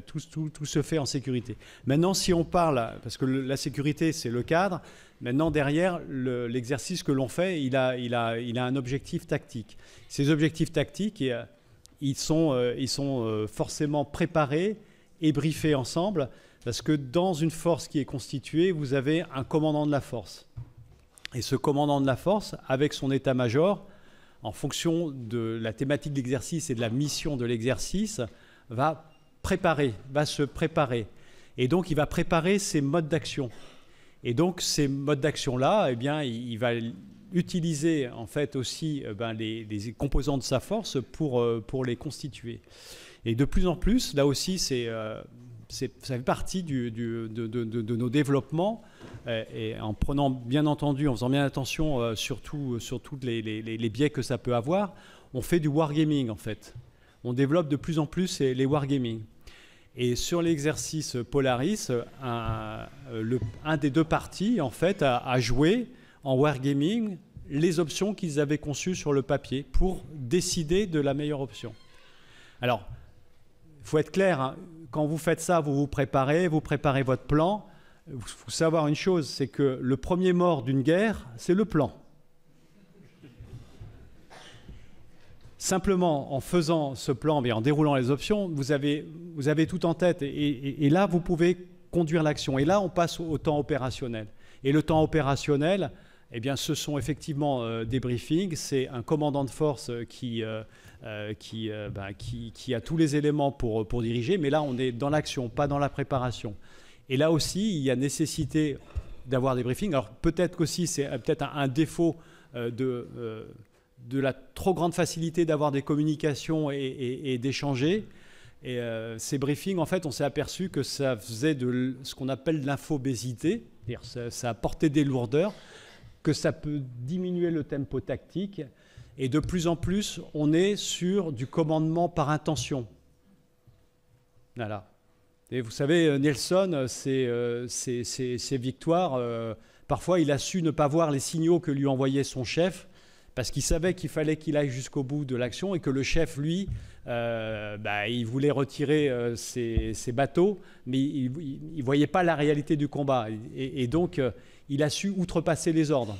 tout se fait en sécurité. Maintenant, si on parle, parce que la sécurité, c'est le cadre, maintenant, derrière, l'exercice que l'on fait, il a un objectif tactique. Ces objectifs tactiques, ils sont forcément préparés et briefés ensemble, parce que dans une force qui est constituée, vous avez un commandant de la force. Et ce commandant de la force, avec son état-major, en fonction de la thématique de l'exercice et de la mission de l'exercice, va se préparer. Et donc, il va préparer ses modes d'action. Et donc, ces modes d'action-là, eh bien, il va utiliser en fait aussi les composants de sa force pour les constituer. Et de plus en plus, là aussi, ça fait partie de nos développements, et en prenant bien entendu, en faisant bien attention sur tous les biais que ça peut avoir, on fait du wargaming en fait. On développe de plus en plus les wargaming. Et sur l'exercice Polaris, un des deux parties en fait a joué en wargaming les options qu'ils avaient conçues sur le papier pour décider de la meilleure option. Alors, il faut être clair, hein, quand vous faites ça, vous préparez votre plan. Il faut savoir une chose, c'est que le premier mort d'une guerre, c'est le plan. Simplement, en faisant ce plan, en déroulant les options, vous avez tout en tête. Et là, vous pouvez conduire l'action. Et là, on passe au temps opérationnel. Et le temps opérationnel, eh bien, ce sont effectivement des briefings. C'est un commandant de force qui a tous les éléments pour diriger. Mais là, on est dans l'action, pas dans la préparation. Et là aussi, il y a nécessité d'avoir des briefings. Alors peut-être qu'aussi, c'est peut-être un défaut de la trop grande facilité d'avoir des communications et d'échanger. Et ces briefings, en fait, on s'est aperçu que ça faisait de ce qu'on appelle de l'infobésité, c'est-à-dire ça apportait des lourdeurs, que ça peut diminuer le tempo tactique. Et de plus en plus, on est sur du commandement par intention. Voilà. Et vous savez, Nelson, ses victoires, parfois il a su ne pas voir les signaux que lui envoyait son chef, parce qu'il savait qu'il fallait qu'il aille jusqu'au bout de l'action et que le chef, lui, il voulait retirer ses bateaux, mais il ne voyait pas la réalité du combat. Et donc, il a su outrepasser les ordres.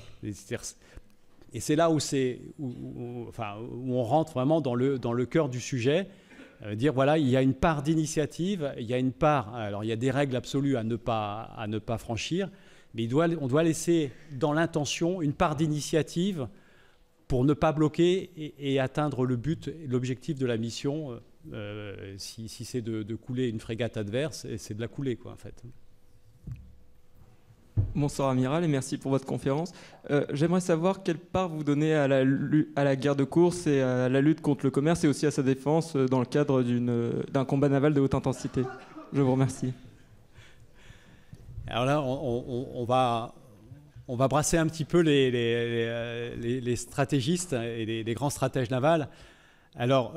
Et c'est là où on rentre vraiment dans le cœur du sujet. Dire, voilà, il y a une part d'initiative, il y a une part... Alors, il y a des règles absolues à ne pas franchir, mais on doit laisser dans l'intention une part d'initiative pour ne pas bloquer et atteindre le but, l'objectif de la mission. Si c'est de couler une frégate adverse, c'est de la couler, quoi, en fait. Bonsoir Amiral et merci pour votre conférence. J'aimerais savoir quelle part vous donnez à la guerre de course et à la lutte contre le commerce et aussi à sa défense dans le cadre d'un combat naval de haute intensité. Je vous remercie. Alors là, on va brasser un petit peu les stratégistes et les grands stratèges navals. Alors,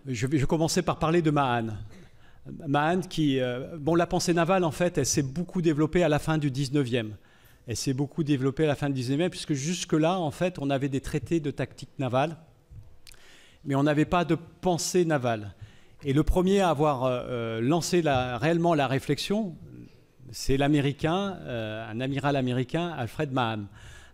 je vais commencer par parler de Mahan. Mahan la pensée navale, en fait, elle s'est beaucoup développée à la fin du 19e. Elle s'est beaucoup développée à la fin du 19e, puisque jusque-là, en fait, on avait des traités de tactique navale, mais on n'avait pas de pensée navale. Et le premier à avoir lancé réellement la réflexion, c'est l'Américain, un amiral américain, Alfred Mahan.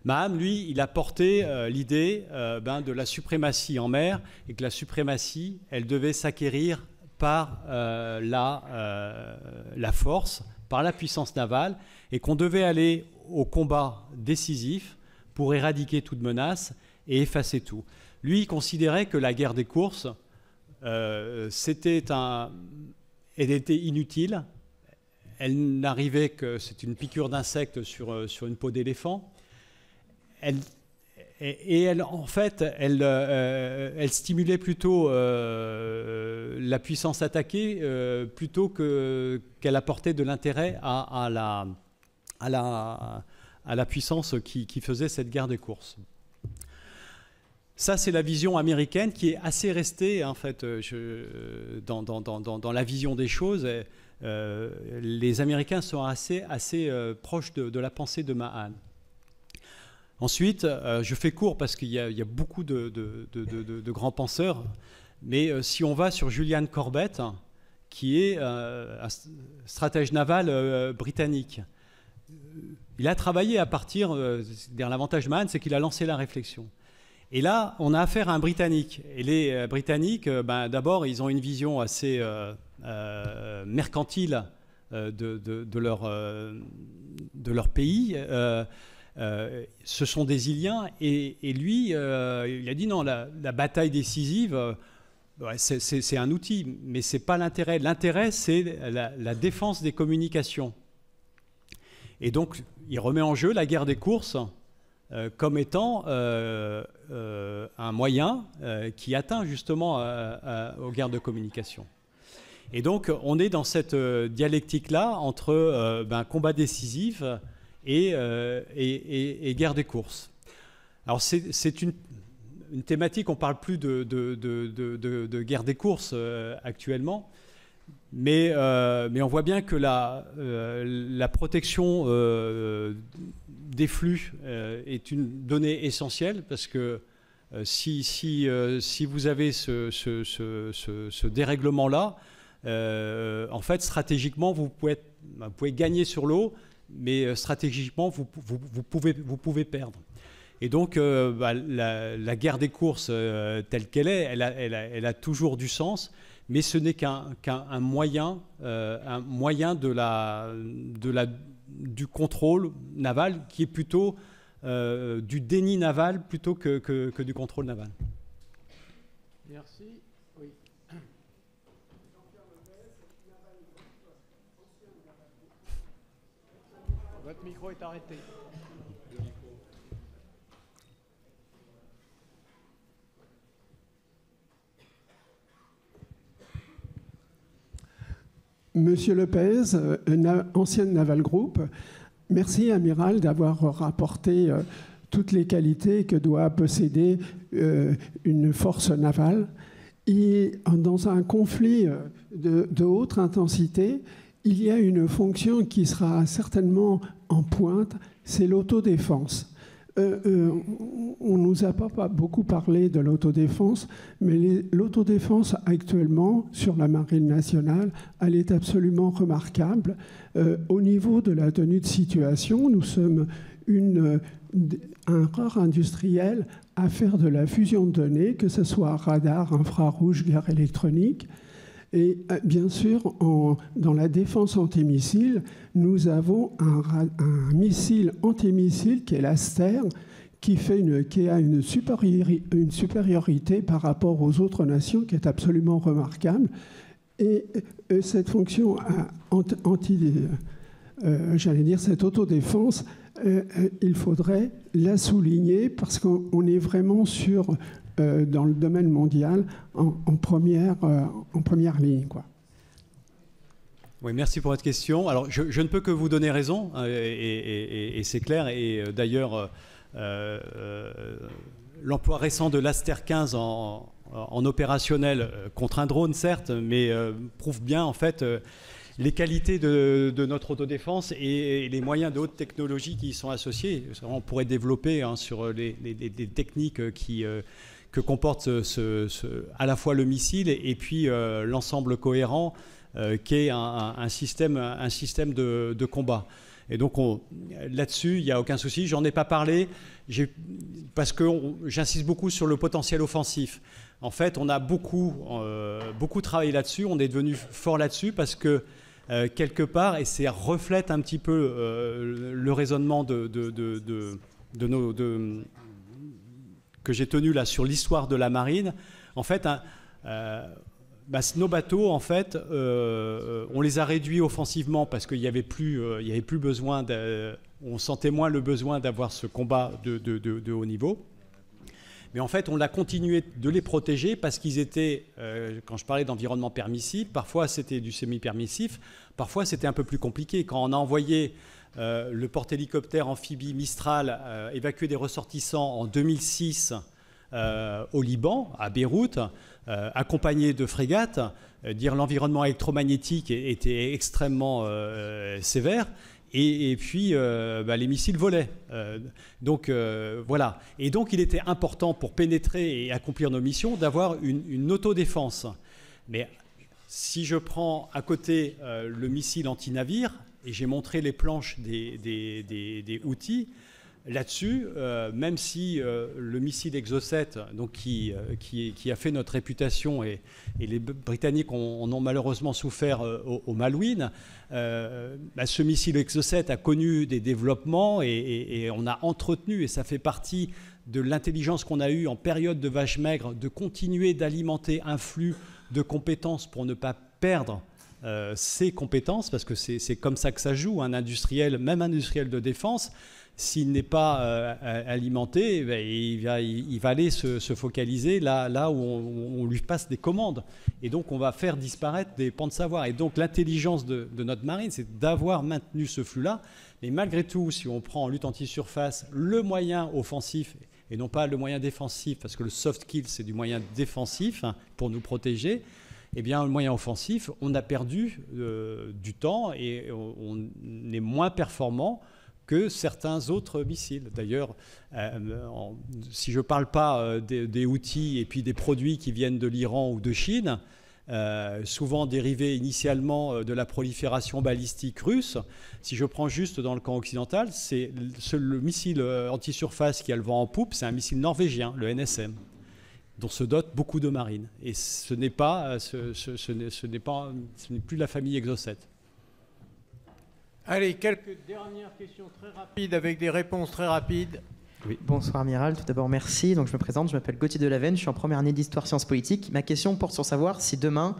Mahan, lui, il a porté l'idée de la suprématie en mer, et que la suprématie, elle devait s'acquérir par la force, par la puissance navale, et qu'on devait aller au combat décisif pour éradiquer toute menace et effacer tout. Lui, il considérait que la guerre des courses, elle était inutile, elle n'arrivait que c'est une piqûre d'insecte sur une peau d'éléphant. Elle stimulait plutôt la puissance attaquée plutôt qu'elle apportait de l'intérêt à la puissance qui faisait cette guerre des courses. Ça, c'est la vision américaine qui est assez restée en fait, dans la vision des choses. Les Américains sont assez proches de la pensée de Mahan. Ensuite, je fais court parce qu'il y a beaucoup de grands penseurs, mais si on va sur Julian Corbett, qui est un stratège naval britannique, il a travaillé à partir, l'avantage de Mahan, c'est qu'il a lancé la réflexion. Et là, on a affaire à un Britannique. Et les Britanniques, d'abord, ils ont une vision assez mercantile de leur pays. Ce sont des Iliens. Et lui, il a dit non, la bataille décisive, c'est un outil, mais ce n'est pas l'intérêt. L'intérêt, c'est la défense des communications. Et donc, il remet en jeu la guerre des courses comme étant un moyen qui atteint justement aux guerres de communication. Et donc, on est dans cette dialectique-là entre combat décisif et guerre des courses. Alors, c'est une thématique, on ne parle plus de guerre des courses actuellement, Mais on voit bien que la protection des flux est une donnée essentielle, parce que si vous avez ce dérèglement-là, en fait, stratégiquement, vous pouvez gagner sur l'eau, mais stratégiquement, vous pouvez perdre. Et donc, la guerre des courses telle qu'elle est, elle a toujours du sens, mais ce n'est qu'un moyen du contrôle naval, qui est plutôt du déni naval plutôt que du contrôle naval. Merci. Oui. Votre micro est arrêté. Monsieur Lepez, ancienne Naval Group, merci Amiral d'avoir rapporté toutes les qualités que doit posséder une force navale. Et dans un conflit de haute intensité, il y a une fonction qui sera certainement en pointe, c'est l'autodéfense. On ne nous a pas beaucoup parlé de l'autodéfense, mais l'autodéfense actuellement sur la Marine nationale, elle est absolument remarquable. Au niveau de la tenue de situation, nous sommes un rare industriel à faire de la fusion de données, que ce soit radar, infrarouge, guerre électronique. Et bien sûr, dans la défense antimissile, nous avons un missile antimissile qui est l'Aster, qui a une supériorité par rapport aux autres nations qui est absolument remarquable. Et cette fonction cette autodéfense, il faudrait la souligner, parce qu'on est vraiment dans le domaine mondial en première ligne, quoi. Oui, merci pour votre question. Alors, je ne peux que vous donner raison, et c'est clair. Et d'ailleurs, l'emploi récent de l'Aster 15 en opérationnel contre un drone, certes, mais prouve bien, en fait, les qualités de notre autodéfense et les moyens de haute technologie qui y sont associés. On pourrait développer sur les techniques que comporte à la fois le missile et puis l'ensemble cohérent qui est un système de combat. Et donc là-dessus, il n'y a aucun souci. J'en ai pas parlé parce que j'insiste beaucoup sur le potentiel offensif. En fait, on a beaucoup travaillé là-dessus. On est devenu fort là-dessus parce que quelque part, et ça reflète un petit peu le raisonnement que j'ai tenu là sur l'histoire de la marine. En fait, nos bateaux, en fait, on les a réduits offensivement parce qu'il n'y avait plus besoin, on sentait moins le besoin d'avoir ce combat de haut niveau. Mais en fait, on a continué de les protéger parce qu'ils étaient, quand je parlais d'environnement permissif, parfois c'était du semi-permissif, parfois c'était un peu plus compliqué. Quand on a envoyé le porte-hélicoptère amphibie Mistral évacuer des ressortissants en 2006 au Liban, à Beyrouth, accompagné de frégates, l'environnement électromagnétique était extrêmement sévère. Et puis, les missiles volaient. Donc, voilà. Et donc, il était important pour pénétrer et accomplir nos missions d'avoir une autodéfense. Mais si je prends à côté le missile anti-navire, et j'ai montré les planches des outils, là-dessus, même si le missile Exocet, donc qui a fait notre réputation, et les Britanniques en ont malheureusement souffert au Malouine, ce missile Exocet a connu des développements et on a entretenu, et ça fait partie de l'intelligence qu'on a eue en période de vache maigre, de continuer d'alimenter un flux de compétences pour ne pas perdre ces compétences, parce que c'est comme ça que ça joue. Un industriel, même industriel de défense, s'il n'est pas alimenté, il va aller se focaliser là où on lui passe des commandes. Et donc, on va faire disparaître des pans de savoir. Et donc, l'intelligence de notre marine, c'est d'avoir maintenu ce flux-là. Mais malgré tout, si on prend en lutte anti-surface le moyen offensif et non pas le moyen défensif, parce que le soft kill, c'est du moyen défensif pour nous protéger, eh bien, le moyen offensif, on a perdu du temps et on est moins performant que certains autres missiles. D'ailleurs, si je ne parle pas des outils et puis des produits qui viennent de l'Iran ou de Chine, souvent dérivés initialement de la prolifération balistique russe, si je prends juste dans le camp occidental, c'est le missile anti-surface qui a le vent en poupe, c'est un missile norvégien, le NSM, dont se dotent beaucoup de marines. Et ce n'est plus la famille Exocet. Allez, quelques dernières questions très rapides avec des réponses très rapides. Oui. Bonsoir Amiral, tout d'abord merci. Donc, je me présente, je m'appelle Gauthier Delaveine, je suis en première année d'histoire sciences politiques. Ma question porte sur savoir si demain,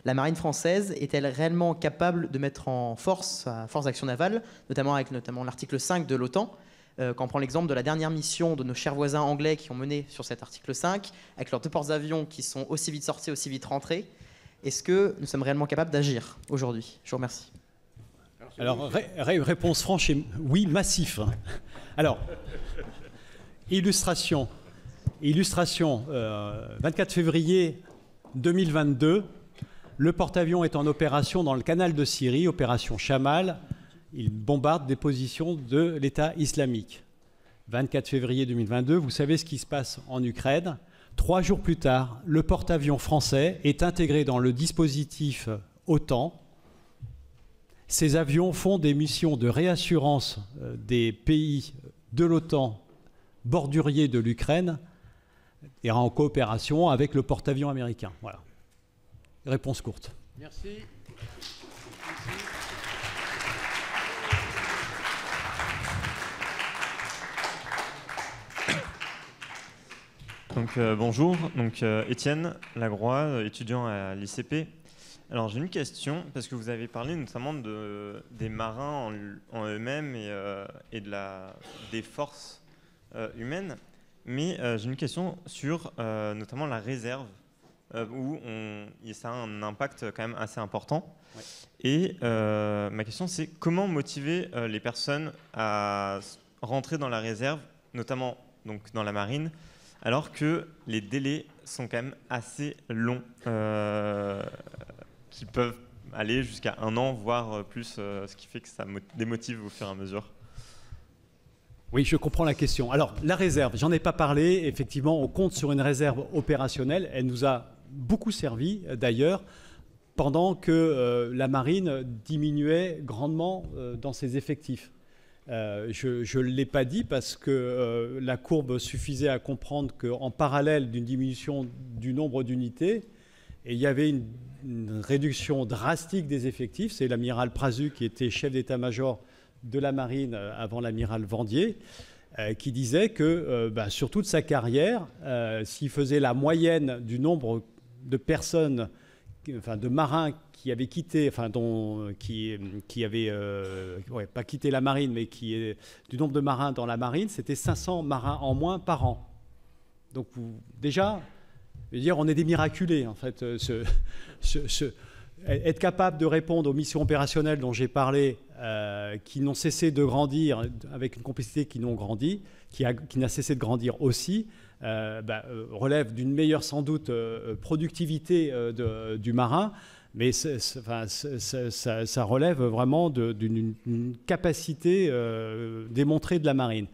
la marine française est-elle réellement capable de mettre en force d'action navale, notamment avec l'article 5 de l'OTAN. Quand on prend l'exemple de la dernière mission de nos chers voisins anglais qui ont mené sur cet article 5, avec leurs 2 porte-avions qui sont aussi vite sortis, aussi vite rentrés, est-ce que nous sommes réellement capables d'agir aujourd'hui? Je vous remercie. Alors, réponse franche et oui, massif. Alors, illustration. 24 février 2022, le porte-avions est en opération dans le canal de Syrie, opération Chamal. Il bombarde des positions de l'État islamique. 24 février 2022, vous savez ce qui se passe en Ukraine. 3 jours plus tard, le porte-avions français est intégré dans le dispositif OTAN. Ces avions font des missions de réassurance des pays de l'OTAN borduriers de l'Ukraine et en coopération avec le porte-avions américain. Voilà. Réponse courte. Merci. Donc, bonjour, Étienne Lagroix, étudiant à l'ICP. Alors j'ai une question, parce que vous avez parlé notamment des marins en eux-mêmes et des forces humaines, mais j'ai une question sur notamment la réserve, où ça a un impact quand même assez important. Ouais. Et ma question c'est comment motiver les personnes à rentrer dans la réserve, notamment donc, dans la marine, alors que les délais sont quand même assez longs, qui peuvent aller jusqu'à 1 an, voire plus, ce qui fait que ça démotive au fur et à mesure. Oui, je comprends la question. Alors, la réserve, j'en ai pas parlé. Effectivement, on compte sur une réserve opérationnelle. Elle nous a beaucoup servi, d'ailleurs, pendant que la marine diminuait grandement dans ses effectifs. Je ne l'ai pas dit parce que la courbe suffisait à comprendre qu'en parallèle d'une diminution du nombre d'unités, et il y avait une réduction drastique des effectifs. C'est l'amiral Prazu, qui était chef d'état-major de la marine avant l'amiral Vendier, qui disait que sur toute sa carrière, s'il faisait la moyenne du nombre de personnes, de marins qui avaient quitté, qui avaient pas quitté la marine, mais du nombre de marins dans la marine, c'était 500 marins en moins par an. Donc déjà, je veux dire, on est des miraculés en fait. Être capable de répondre aux missions opérationnelles dont j'ai parlé, qui n'ont cessé de grandir, avec une complexité qui n'a cessé de grandir aussi, relève d'une meilleure sans doute productivité du marin, mais ça relève vraiment d'une capacité démontrée de la marine.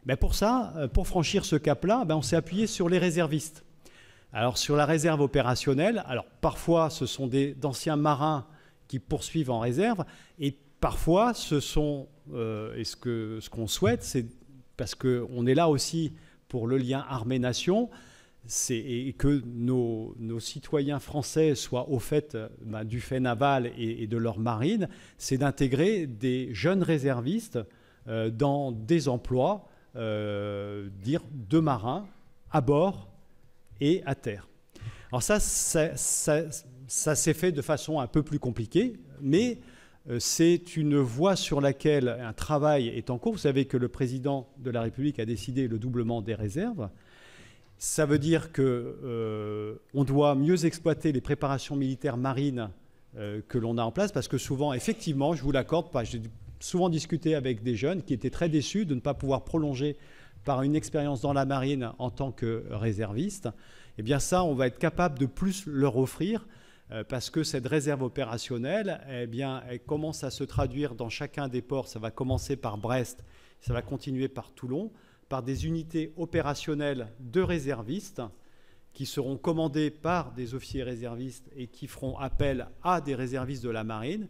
Mais pour ça, pour franchir ce cap-là, on s'est appuyé sur les réservistes. Alors sur la réserve opérationnelle, alors parfois ce sont d'anciens marins qui poursuivent en réserve, et parfois ce sont, ce qu'on souhaite, c'est parce qu'on est là aussi pour le lien armée-nation, et que nos citoyens français soient au fait du fait naval et de leur marine, c'est d'intégrer des jeunes réservistes dans des emplois, de marins à bord et à terre. Alors ça s'est fait de façon un peu plus compliquée, mais c'est une voie sur laquelle un travail est en cours. Vous savez que le président de la République a décidé le doublement des réserves. Ça veut dire qu'on doit mieux exploiter les préparations militaires marines que l'on a en place, parce que souvent, effectivement, je vous l'accorde, j'ai souvent discuté avec des jeunes qui étaient très déçus de ne pas pouvoir prolonger par une expérience dans la marine en tant que réserviste. Eh bien ça, on va être capable de plus leur offrir parce que cette réserve opérationnelle, eh bien, elle commence à se traduire dans chacun des ports. Ça va commencer par Brest, ça va continuer par Toulon, par des unités opérationnelles de réservistes qui seront commandées par des officiers réservistes et qui feront appel à des réservistes de la marine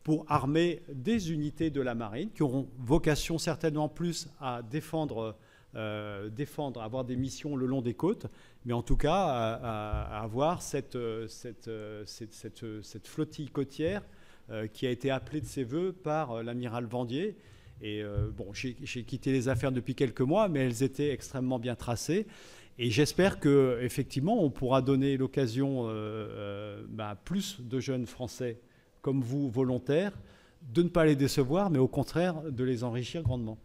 pour armer des unités de la marine qui auront vocation certainement plus à défendre, avoir des missions le long des côtes, mais en tout cas à avoir cette flottille côtière qui a été appelée de ses voeux par l'amiral Vendier. Et bon, j'ai quitté les affaires depuis quelques mois, mais elles étaient extrêmement bien tracées. Et j'espère qu'effectivement, on pourra donner l'occasion à plus de jeunes Français comme vous, volontaires, de ne pas les décevoir, mais au contraire, de les enrichir grandement.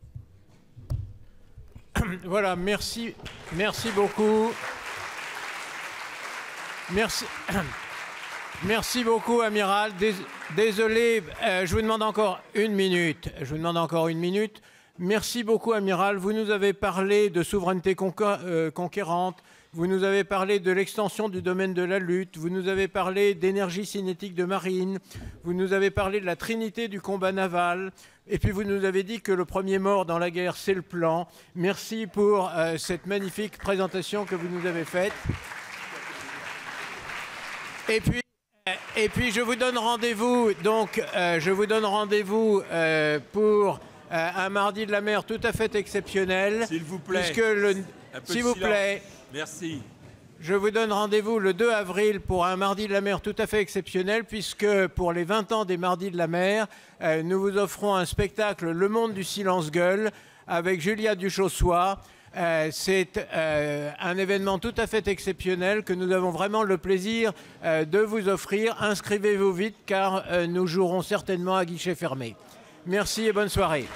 Voilà, merci beaucoup. Merci beaucoup, amiral. Désolé, je vous demande encore une minute. Merci beaucoup, amiral. Vous nous avez parlé de souveraineté conquérante. Vous nous avez parlé de l'extension du domaine de la lutte. Vous nous avez parlé d'énergie cinétique de marine. Vous nous avez parlé de la trinité du combat naval. Et puis vous nous avez dit que le premier mort dans la guerre, c'est le plan. Merci pour cette magnifique présentation que vous nous avez faite. Et puis je vous donne rendez-vous. Donc je vous donne rendez-vous pour un mardi de la mer tout à fait exceptionnel. S'il vous plaît. S'il vous plaît. Merci. Je vous donne rendez-vous le 2 avril pour un mardi de la mer tout à fait exceptionnel, puisque pour les 20 ans des mardis de la mer, nous vous offrons un spectacle Le Monde du Silence-Gueule avec Julia Duchossois. C'est un événement tout à fait exceptionnel que nous avons vraiment le plaisir de vous offrir. Inscrivez-vous vite car nous jouerons certainement à guichet fermé. Merci et bonne soirée.